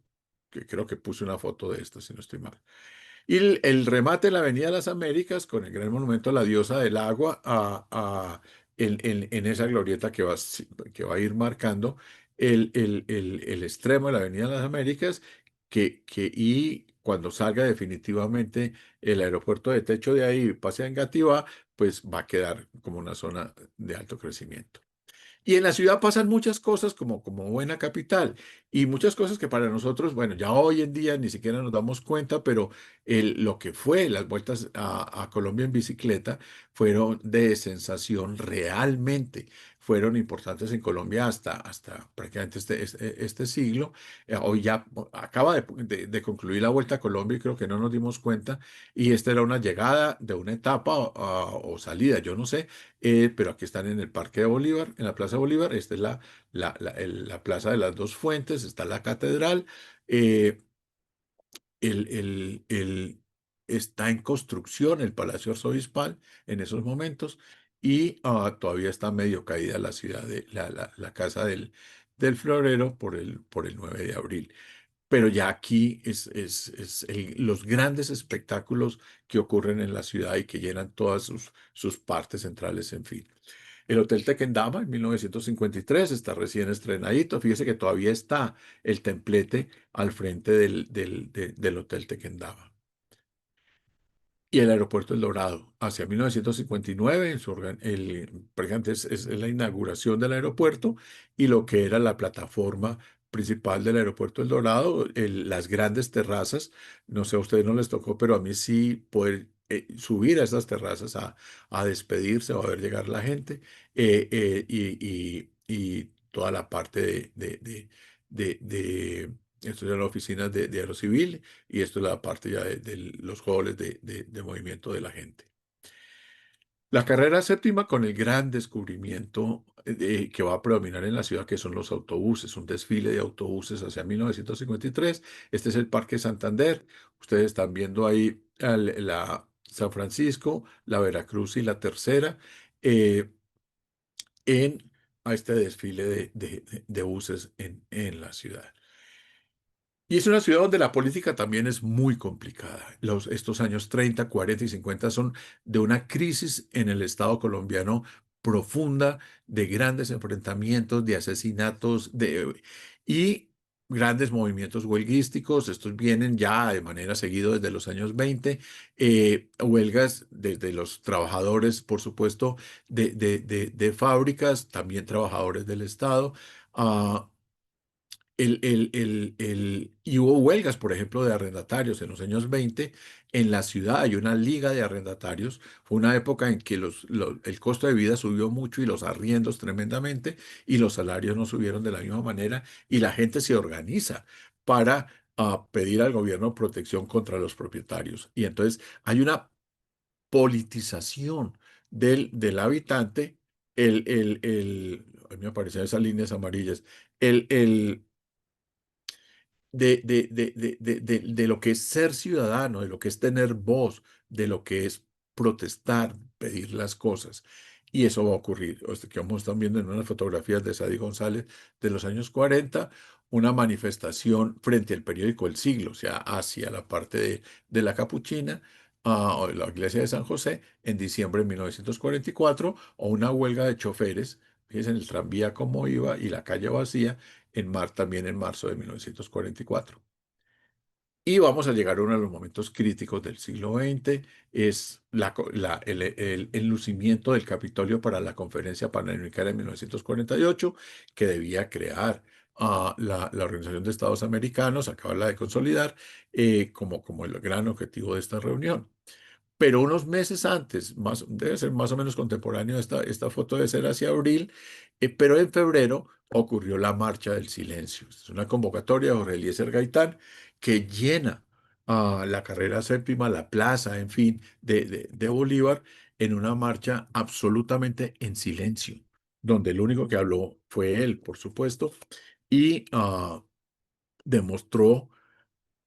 que creo que puse una foto de esto, si no estoy mal. Y el remate en la Avenida de las Américas con el gran monumento a la diosa del agua en esa glorieta que va a ir marcando el extremo de la Avenida de las Américas, y cuando salga definitivamente el aeropuerto de techo de ahí y pase a Engativá, pues va a quedar como una zona de alto crecimiento. Y en la ciudad pasan muchas cosas como buena capital y muchas cosas que para nosotros, bueno, ya hoy en día ni siquiera nos damos cuenta, pero lo que fue las vueltas a Colombia en bicicleta fueron de sensación realmente. Fueron importantes en Colombia hasta prácticamente este siglo. Hoy ya acaba de concluir la Vuelta a Colombia y creo que no nos dimos cuenta. Y esta era una llegada de una etapa o salida, yo no sé, pero aquí están en el Parque de Bolívar, en la Plaza Bolívar. Esta es la Plaza de las Dos Fuentes, está la catedral. eh, el, el- el- Está en construcción el Palacio Arzobispal en esos momentos y todavía está medio caída la ciudad la casa del florero por el 9 de abril. Pero ya aquí es los grandes espectáculos que ocurren en la ciudad y que llenan todas sus partes centrales, en fin. El Hotel Tequendama en 1953 está recién estrenadito. Fíjese que todavía está el templete al frente del Hotel Tequendama. Y el aeropuerto El Dorado, hacia 1959, prácticamente es la inauguración del aeropuerto y lo que era la plataforma principal del aeropuerto El Dorado, las grandes terrazas. No sé, a ustedes no les tocó, pero a mí sí poder subir a esas terrazas a despedirse o a ver llegar la gente, y toda la parte esto es la oficina de Aerocivil y esto es la parte ya de los halls de movimiento de la gente. La carrera séptima con el gran descubrimiento que va a predominar en la ciudad, que son los autobuses, un desfile de autobuses hacia 1953. Este es el Parque Santander. Ustedes están viendo ahí la San Francisco, la Veracruz y la Tercera eh, en a este desfile de buses en la ciudad. Y es una ciudad donde la política también es muy complicada. Estos años 30, 40 y 50 son de una crisis en el Estado colombiano profunda, de grandes enfrentamientos, de asesinatos, y grandes movimientos huelguísticos. Estos vienen ya de manera seguida desde los años 20, huelgas desde los trabajadores, por supuesto, de fábricas, también trabajadores del Estado. ah, y hubo huelgas, por ejemplo, de arrendatarios en los años 20. En la ciudad hay una liga de arrendatarios. Fue una época en que el costo de vida subió mucho y los arriendos tremendamente y los salarios no subieron de la misma manera y la gente se organiza para pedir al gobierno protección contra los propietarios. Y entonces hay una politización del habitante. A mí me aparecen esas líneas amarillas. El de lo que es ser ciudadano, de lo que es tener voz, de lo que es protestar, pedir las cosas. Y eso va a ocurrir. Que vamos están viendo en unas fotografías de Sadi González de los años 40, una manifestación frente al periódico El Siglo, o sea, hacia la parte de la Capuchina, o de la iglesia de San José, en diciembre de 1944, o una huelga de choferes. Fíjense en el tranvía cómo iba y la calle vacía también en marzo de 1944. Y vamos a llegar a uno de los momentos críticos del siglo XX, es el lucimiento del Capitolio para la Conferencia Panamericana de 1948, que debía crear la Organización de Estados Americanos, acabarla de consolidar como el gran objetivo de esta reunión. Pero unos meses antes, debe ser más o menos contemporáneo, esta foto debe ser hacia abril, pero en febrero ocurrió la Marcha del Silencio. Es una convocatoria de Jorge Eliezer Gaitán que llena la carrera séptima, la plaza, en fin, de Bolívar, en una marcha absolutamente en silencio, donde el único que habló fue él, por supuesto, y demostró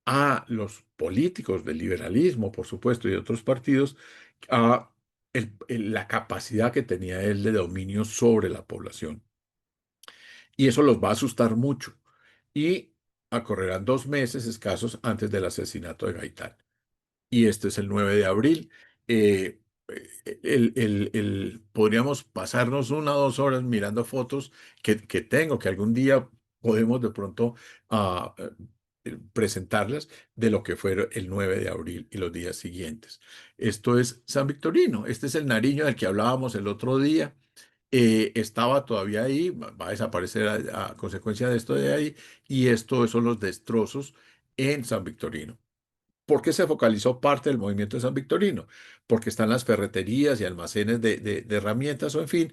a los políticos del liberalismo, por supuesto, y de otros partidos, a la capacidad que tenía él de dominio sobre la población. Y eso los va a asustar mucho. Y correrán 2 meses escasos antes del asesinato de Gaitán. Y este es el 9 de abril. Eh, Podríamos pasarnos 1 o 2 horas mirando fotos que tengo, que algún día podemos de pronto ah, presentarlas de lo que fue el 9 de abril y los días siguientes. Esto es San Victorino, este es el Nariño del que hablábamos el otro día. Estaba todavía ahí, va a desaparecer a consecuencia de esto de ahí, y estos son los destrozos en San Victorino. ¿Por qué se focalizó parte del movimiento de San Victorino? Porque están las ferreterías y almacenes de herramientas, o en fin,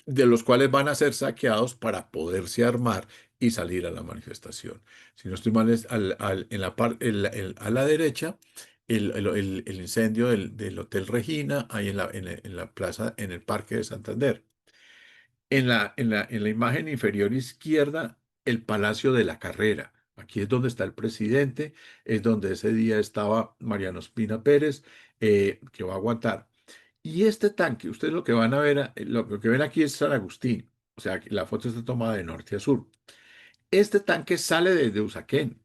de los cuales van a ser saqueados para poderse armar y salir a la manifestación. Si no estoy mal, es en la a la derecha, el incendio del Hotel Regina, ahí en la plaza, en el Parque de Santander. En la imagen inferior izquierda, el Palacio de la Carrera. Aquí es donde está el presidente, es donde ese día estaba Mariano Ospina Pérez, que va a aguantar. Y este tanque, ustedes lo que van a ver, lo que ven aquí es San Agustín, o sea, la foto está tomada de norte a sur. Este tanque sale desde Usaquén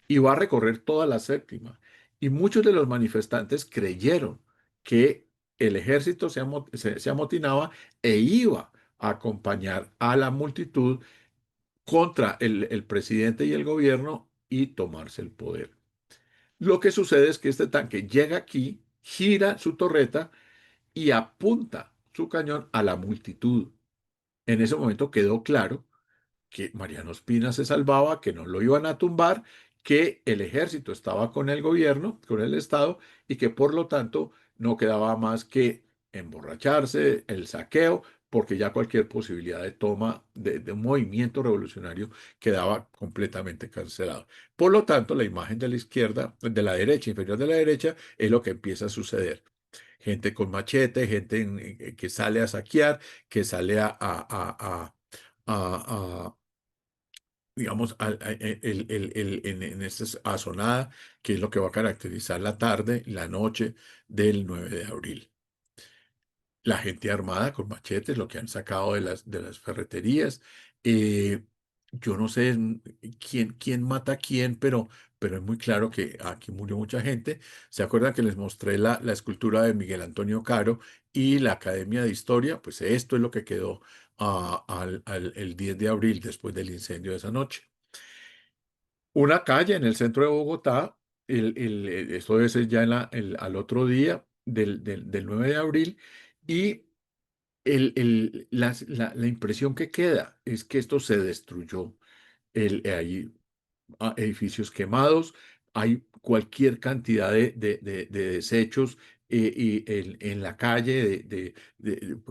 y va a recorrer toda la séptima. Y muchos de los manifestantes creyeron que el ejército se amotinaba e iba a acompañar a la multitud contra el presidente y el gobierno y tomarse el poder. Lo que sucede es que este tanque llega aquí, gira su torreta y apunta su cañón a la multitud. En ese momento quedó claro que Mariano Ospina se salvaba, que no lo iban a tumbar, que el ejército estaba con el gobierno, con el Estado, y que por lo tanto no quedaba más que emborracharse, el saqueo, porque ya cualquier posibilidad de toma de un movimiento revolucionario quedaba completamente cancelado. Por lo tanto, la imagen de la izquierda, de la derecha, inferior de la derecha, es lo que empieza a suceder. Gente con machete, gente que sale a saquear, que sale a, digamos, en esta azonada, que es lo que va a caracterizar la tarde, la noche del 9 de abril. La gente armada con machetes, lo que han sacado de las ferreterías. Eh, yo no sé quién mata a quién, pero es muy claro que aquí murió mucha gente. ¿Se acuerdan que les mostré la escultura de Miguel Antonio Caro y la Academia de Historia? Pues esto es lo que quedó el 10 de abril después del incendio de esa noche. Una calle en el centro de Bogotá, esto debe ser ya al otro día del 9 de abril, y la impresión que queda es que esto se destruyó. Hay edificios quemados, hay cualquier cantidad de desechos y en la calle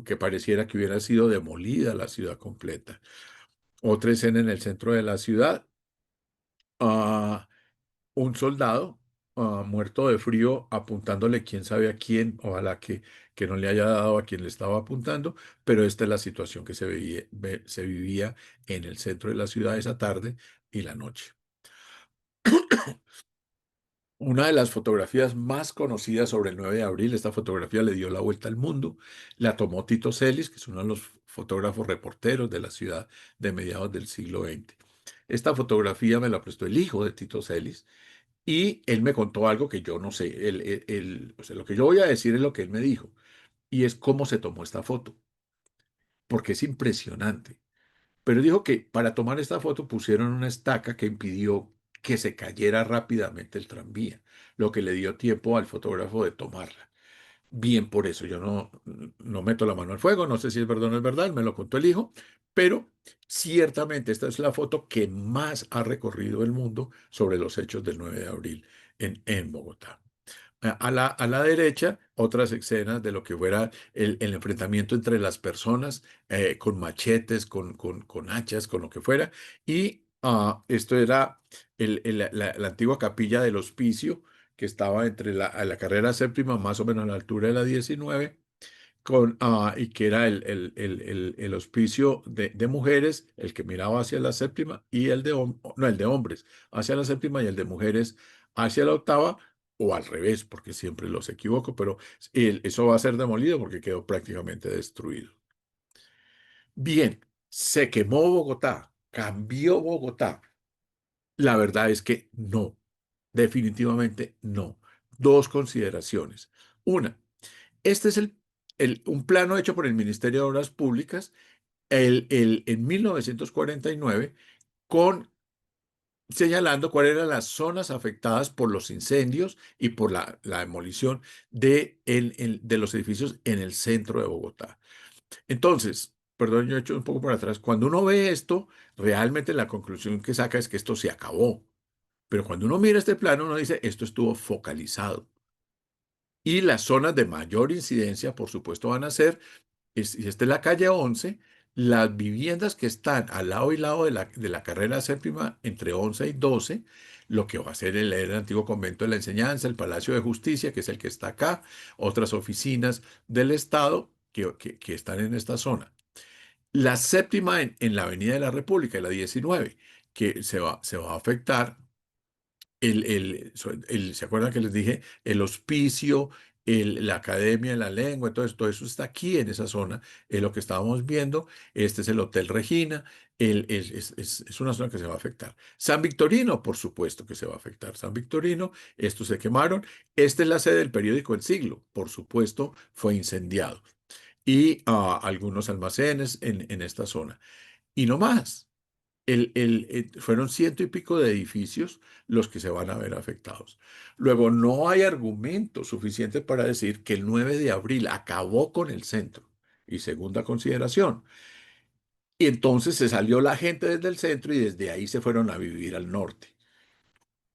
que pareciera que hubiera sido demolida la ciudad completa. Otra escena en el centro de la ciudad. ah, un soldado muerto de frío apuntándole quién sabe a quién, ojalá que no le haya dado a quien le estaba apuntando, pero esta es la situación que se vivía en el centro de la ciudad esa tarde y la noche. Una de las fotografías más conocidas sobre el 9 de abril, esta fotografía le dio la vuelta al mundo, la tomó Tito Celis, que es uno de los fotógrafos reporteros de la ciudad de mediados del siglo XX. Esta fotografía me la prestó el hijo de Tito Celis, y él me contó algo que yo no sé. O sea, lo que yo voy a decir es lo que él me dijo. Y es cómo se tomó esta foto. Porque es impresionante. Pero dijo que para tomar esta foto pusieron una estaca que impidió que se cayera rápidamente el tranvía, lo que le dio tiempo al fotógrafo de tomarla. Bien por eso, yo no meto la mano al fuego, no sé si es verdad o no es verdad, me lo contó el hijo, pero ciertamente esta es la foto que más ha recorrido el mundo sobre los hechos del 9 de abril en Bogotá. A la derecha, otras escenas de lo que fuera el enfrentamiento entre las personas, con machetes, con hachas, con lo que fuera. Y esto era la antigua capilla del Hospicio, que estaba entre a la carrera séptima, más o menos a la altura de la 19, y que era el hospicio de mujeres, el que miraba hacia la séptima, y no, el de hombres hacia la séptima y el de mujeres hacia la octava, o al revés, porque siempre los equivoco, pero eso va a ser demolido porque quedó prácticamente destruido. Bien, se quemó Bogotá, cambió Bogotá. La verdad es que no, definitivamente no. Dos consideraciones. Una, este es un plano hecho por el Ministerio de Obras Públicas en 1949, con señalando cuáles eran las zonas afectadas por los incendios y por la demolición de los edificios en el centro de Bogotá. Entonces, perdón, yo he hecho un poco para atrás. Cuando uno ve esto, realmente la conclusión que saca es que esto se acabó. Pero cuando uno mira este plano, uno dice, esto estuvo focalizado. Y las zonas de mayor incidencia, por supuesto, van a ser, y esta es la calle 11, las viviendas que están al lado y lado de la carrera séptima entre 11 y 12, lo que va a ser el antiguo convento de la enseñanza, el Palacio de Justicia, que es el que está acá, otras oficinas del Estado que están en esta zona. La séptima en la Avenida de la República, la 19, que se va a afectar ¿se acuerdan que les dije? El hospicio, la Academia de la Lengua, todo eso está aquí en esa zona, es lo que estábamos viendo. Este es el Hotel Regina, es una zona que se va a afectar. San Victorino, por supuesto que se va a afectar. San Victorino, estos se quemaron. Esta es la sede del periódico El Siglo, por supuesto, fue incendiado. Y algunos almacenes en esta zona. Y no más. Fueron ciento y pico de edificios los que se van a ver afectados. Luego, no hay argumento suficiente para decir que el 9 de abril acabó con el centro. Y segunda consideración, y entonces se salió la gente desde el centro y desde ahí se fueron a vivir al norte.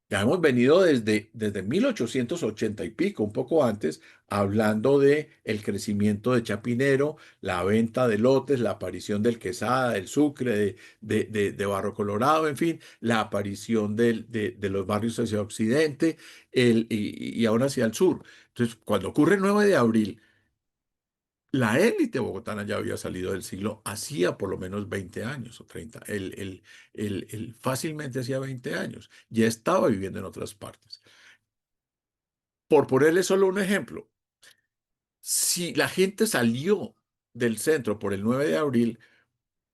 Ya hemos venido desde 1880 y pico, un poco antes, hablando de el crecimiento de Chapinero, la venta de lotes, la aparición del Quesada, del Sucre, de Barro Colorado, en fin, la aparición de los barrios hacia Occidente y ahora hacia el sur. Entonces, cuando ocurre el 9 de abril, la élite bogotana ya había salido del siglo hacía por lo menos 20 años o 30. Fácilmente hacía 20 años. Ya estaba viviendo en otras partes. Por ponerle solo un ejemplo, si la gente salió del centro por el 9 de abril,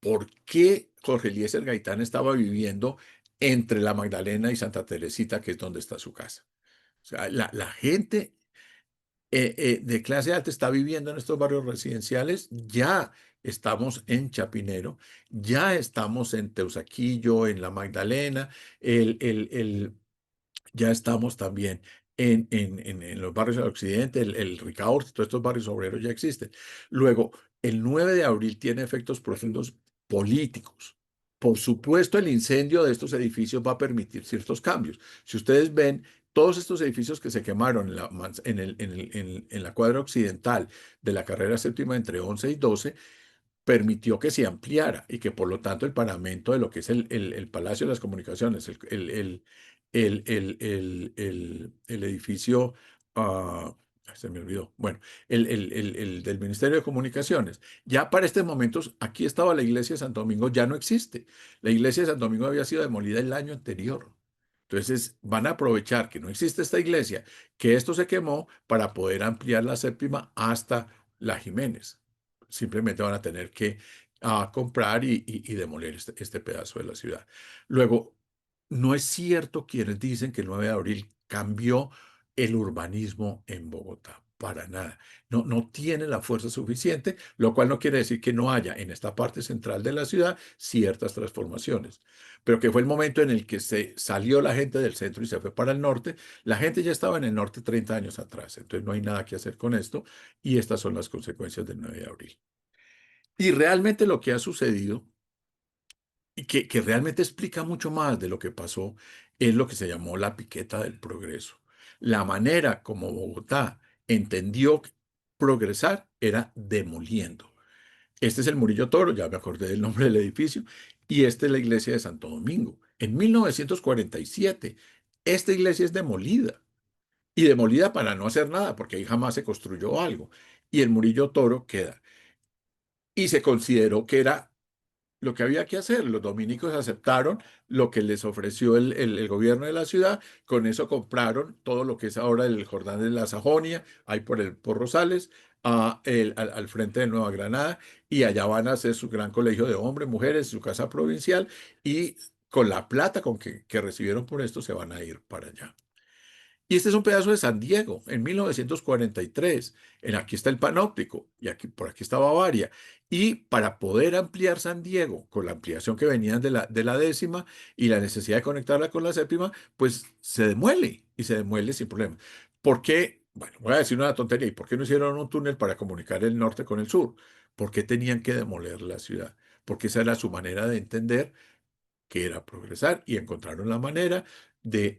¿por qué Jorge Eliezer Gaitán estaba viviendo entre la Magdalena y Santa Teresita, que es donde está su casa? O sea, la gente de clase alta está viviendo en estos barrios residenciales, ya estamos en Chapinero, ya estamos en Teusaquillo, en La Magdalena, el, el, el, ya estamos también en los barrios del occidente, el Ricaurte, todos estos barrios obreros ya existen. Luego, el 9 de abril tiene efectos profundos políticos. Por supuesto, el incendio de estos edificios va a permitir ciertos cambios. Si ustedes ven, todos estos edificios que se quemaron en la cuadra occidental de la carrera séptima entre 11 y 12, permitió que se ampliara y que por lo tanto el paramento de lo que es el Palacio de las Comunicaciones, el edificio, se me olvidó, bueno, el del Ministerio de Comunicaciones, ya para este momento, aquí estaba la iglesia de Santo Domingo, ya no existe. La iglesia de Santo Domingo había sido demolida el año anterior. Entonces van a aprovechar que no existe esta iglesia, que esto se quemó para poder ampliar la séptima hasta la Jiménez. Simplemente van a tener que comprar y demoler este pedazo de la ciudad. Luego, no es cierto quienes dicen que el 9 de abril cambió el urbanismo en Bogotá. Para nada. No, no tiene la fuerza suficiente, lo cual no quiere decir que no haya en esta parte central de la ciudad ciertas transformaciones. Pero que fue el momento en el que se salió la gente del centro y se fue para el norte. La gente ya estaba en el norte 30 años atrás, entonces no hay nada que hacer con esto y estas son las consecuencias del 9 de abril. Y realmente lo que ha sucedido, y que realmente explica mucho más de lo que pasó, es lo que se llamó la piqueta del progreso. La manera como Bogotá entendió que progresar era demoliendo. Este es el Murillo Toro, ya me acordé del nombre del edificio, y esta es la iglesia de Santo Domingo. En 1947, esta iglesia es demolida, y demolida para no hacer nada, porque ahí jamás se construyó algo. Y el Murillo Toro queda. Y se consideró que era lo que había que hacer. Los dominicos aceptaron lo que les ofreció el gobierno de la ciudad. Con eso compraron todo lo que es ahora el Jordán de la Sajonia, ahí por Rosales, al frente de Nueva Granada, y allá van a hacer su gran colegio de hombres, mujeres, su casa provincial, y con la plata que recibieron por esto se van a ir para allá. Y este es un pedazo de San Diego, en 1943. Aquí está el Panóptico, y aquí, por aquí está Bavaria. Y para poder ampliar San Diego, con la ampliación que venían de la décima y la necesidad de conectarla con la séptima, pues se demuele, y se demuele sin problema. ¿Por qué? Bueno, voy a decir una tontería. ¿Y por qué no hicieron un túnel para comunicar el norte con el sur? ¿Por qué tenían que demoler la ciudad? Porque esa era su manera de entender que era progresar, y encontraron la manera de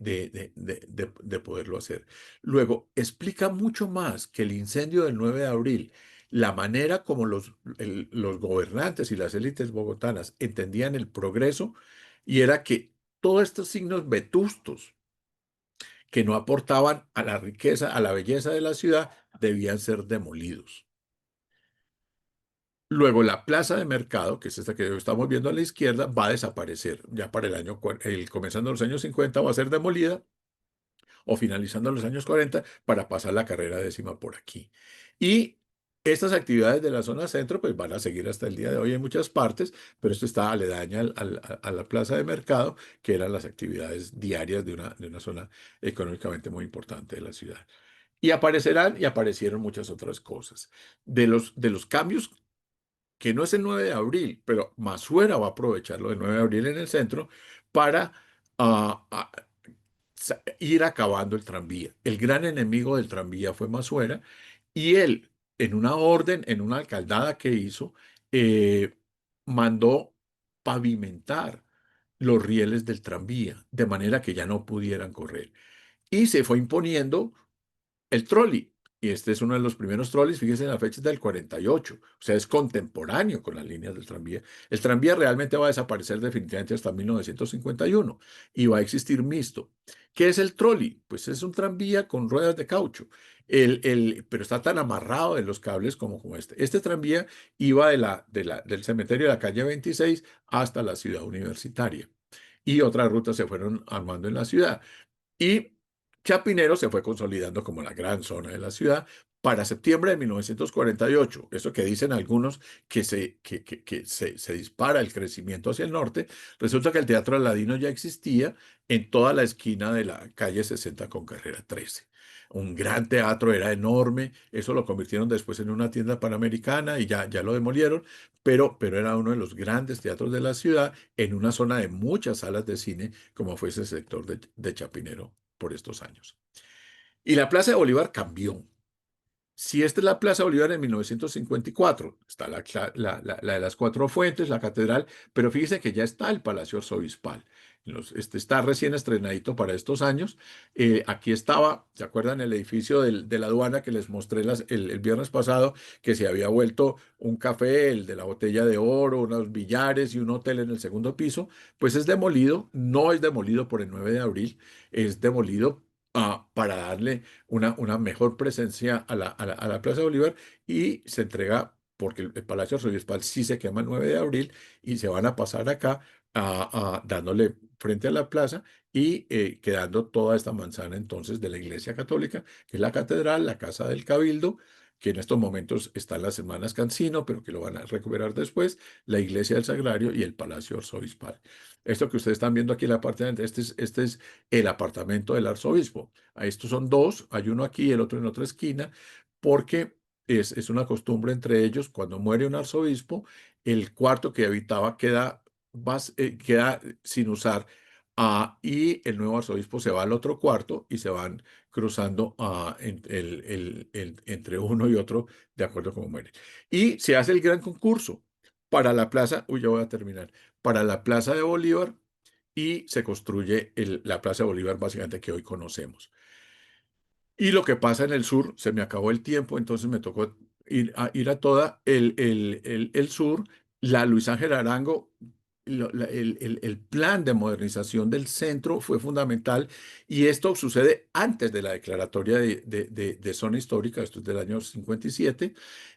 poderlo hacer. Luego, explica mucho más que el incendio del 9 de abril, la manera como los gobernantes y las élites bogotanas entendían el progreso, y era que todos estos signos vetustos que no aportaban a la riqueza, a la belleza de la ciudad, debían ser demolidos. Luego, la plaza de mercado, que es esta que estamos viendo a la izquierda, va a desaparecer. Ya para comenzando los años 50 va a ser demolida, o finalizando los años 40 para pasar la carrera décima por aquí. Y estas actividades de la zona centro pues van a seguir hasta el día de hoy en muchas partes, pero esto está aledaña a la plaza de mercado, que eran las actividades diarias de una zona económicamente muy importante de la ciudad. Y aparecerán y aparecieron muchas otras cosas. De los cambios, que no es el 9 de abril, pero Masuera va a aprovechar lo del 9 de abril en el centro para ah, ah, ir acabando el tranvía. El gran enemigo del tranvía fue Masuera, y él, en una orden, en una alcaldada que hizo, eh, mandó pavimentar los rieles del tranvía, de manera que ya no pudieran correr. Y se fue imponiendo el trolley. Y este es uno de los primeros trolleys, fíjense en la fecha, es del 48, o sea, es contemporáneo con las líneas del tranvía. El tranvía realmente va a desaparecer definitivamente hasta 1951, y va a existir mixto. ¿Qué es el trolley? Pues es un tranvía con ruedas de caucho, pero está tan amarrado en los cables como este. Este tranvía iba del cementerio de la calle 26 hasta la ciudad universitaria, y otras rutas se fueron armando en la ciudad. Y Chapinero se fue consolidando como la gran zona de la ciudad para septiembre de 1948. Eso que dicen algunos, que se dispara el crecimiento hacia el norte. Resulta que el Teatro Aladino ya existía en toda la esquina de la calle 60 con carrera 13. Un gran teatro, era enorme. Eso lo convirtieron después en una tienda panamericana y ya lo demolieron, pero era uno de los grandes teatros de la ciudad, en una zona de muchas salas de cine, como fue ese sector de Chapinero por estos años. Y la Plaza de Bolívar cambió. Si esta es la Plaza Bolívar en 1954, está la de las Cuatro Fuentes, la catedral, pero fíjese que ya está el Palacio Arzobispal. Este está recién estrenadito para estos años. Aquí estaba, ¿se acuerdan el edificio de la aduana que les mostré el viernes pasado, que se había vuelto un café, el de la botella de oro, unos billares y un hotel en el segundo piso? Pues es demolido, no es demolido por el 9 de abril, es demolido para darle una mejor presencia a la Plaza de Bolívar, y se entrega, porque el Palacio Arzobispal sí se quema el 9 de abril, y se van a pasar acá dándole frente a la plaza, y quedando toda esta manzana entonces de la Iglesia Católica, que es la catedral, la Casa del Cabildo, que en estos momentos están las Hermanas Cancino, pero que lo van a recuperar después, la Iglesia del Sagrario y el Palacio Arzobispal. Esto que ustedes están viendo aquí en la parte de adelante, este es el apartamento del arzobispo. Estos son dos, hay uno aquí y el otro en otra esquina, porque es una costumbre entre ellos. Cuando muere un arzobispo, el cuarto que habitaba queda sin usar, y el nuevo arzobispo se va al otro cuarto, y se van cruzando entre uno y otro de acuerdo a cómo muere. Y se hace el gran concurso para la plaza, uy, ya voy a terminar, para la Plaza de Bolívar, y se construye la Plaza de Bolívar básicamente que hoy conocemos. Y lo que pasa en el sur, se me acabó el tiempo, entonces me tocó ir a toda el sur. La Luis Ángel Arango, el plan de modernización del centro fue fundamental, y esto sucede antes de la declaratoria de zona histórica. Esto es del año 57.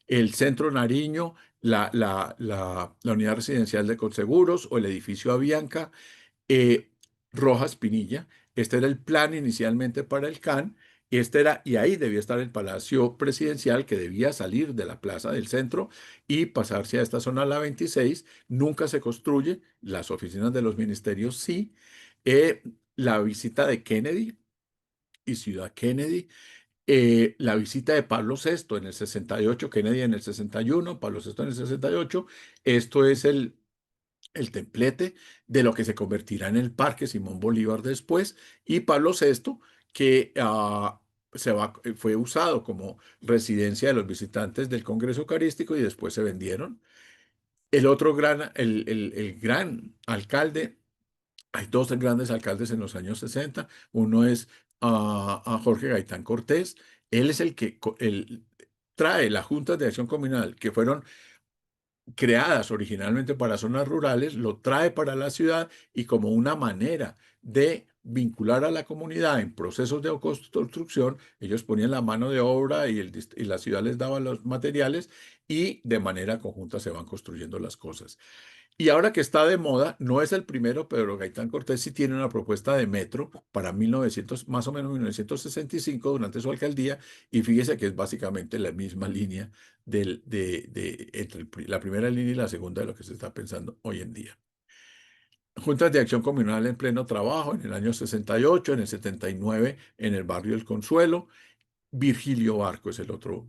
El Centro Nariño, la unidad residencial de Colseguros, o el edificio Avianca, eh, Rojas Pinilla. Este era el plan inicialmente para el CAN. Y ahí debía estar el Palacio Presidencial, que debía salir de la plaza del centro y pasarse a esta zona, la 26. Nunca se construye, las oficinas de los ministerios sí. La visita de Kennedy y Ciudad Kennedy. La visita de Pablo VI en el 68, Kennedy en el 61, Pablo VI en el 68. Esto es el templete de lo que se convertirá en el Parque Simón Bolívar después, y Pablo VI, que fue usado como residencia de los visitantes del Congreso Eucarístico y después se vendieron. El otro el gran alcalde, hay dos grandes alcaldes en los años 60. Uno es a Jorge Gaitán Cortés. Él es el que trae las juntas de acción comunal, que fueron creadas originalmente para zonas rurales, lo trae para la ciudad, y como una manera de vincular a la comunidad en procesos de construcción, ellos ponían la mano de obra y la ciudad les daba los materiales, y de manera conjunta se van construyendo las cosas. Y ahora que está de moda, no es el primero, pero Gaitán Cortés sí tiene una propuesta de metro para 1900, más o menos 1965, durante su alcaldía, y fíjese que es básicamente la misma línea entre la primera línea y la segunda de lo que se está pensando hoy en día. Juntas de acción comunal en pleno trabajo en el año 68, en el 79 en el barrio El Consuelo. Virgilio Barco es el otro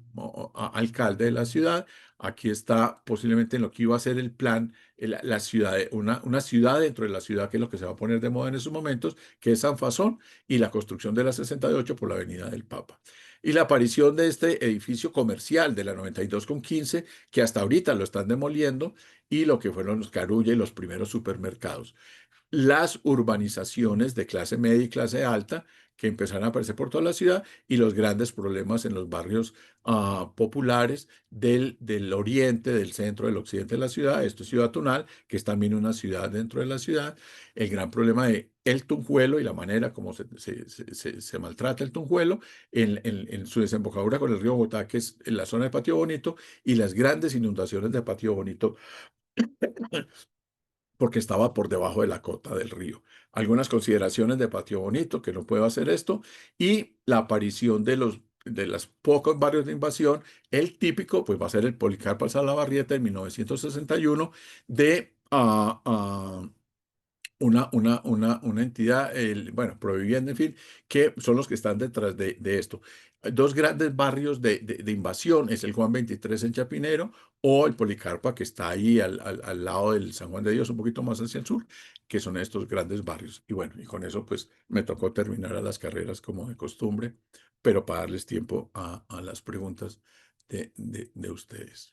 alcalde de la ciudad. Aquí está posiblemente en lo que iba a ser el plan, la ciudad, una ciudad dentro de la ciudad, que es lo que se va a poner de moda en esos momentos, que es San Fasón, y la construcción de la 68 por la Avenida del Papa. Y la aparición de este edificio comercial de la 92 con 15, que hasta ahorita lo están demoliendo, y lo que fueron los Carulla y los primeros supermercados. Las urbanizaciones de clase media y clase alta, que empezaron a aparecer por toda la ciudad, y los grandes problemas en los barrios populares del oriente, del centro, del occidente de la ciudad. Esto es Ciudad Tunal, que es también una ciudad dentro de la ciudad. El gran problema de el Tunjuelo y la manera como se maltrata el Tunjuelo en su desembocadura con el río Bogotá, que es en la zona de Patio Bonito, y las grandes inundaciones de Patio Bonito, porque estaba por debajo de la cota del río. Algunas consideraciones de Patio Bonito, que no puedo hacer esto, y la aparición de los pocos barrios de invasión. El típico, pues va a ser el Policarpo Salabarrieta en 1961, de una entidad, bueno, Provivienda, en fin, que son los que están detrás de esto. Dos grandes barrios de invasión es el Juan 23 en Chapinero, o el Policarpa, que está ahí al lado del San Juan de Dios, un poquito más hacia el sur, que son estos grandes barrios. Y bueno, y con eso pues me tocó terminar a las carreras como de costumbre, pero para darles tiempo a las preguntas de ustedes.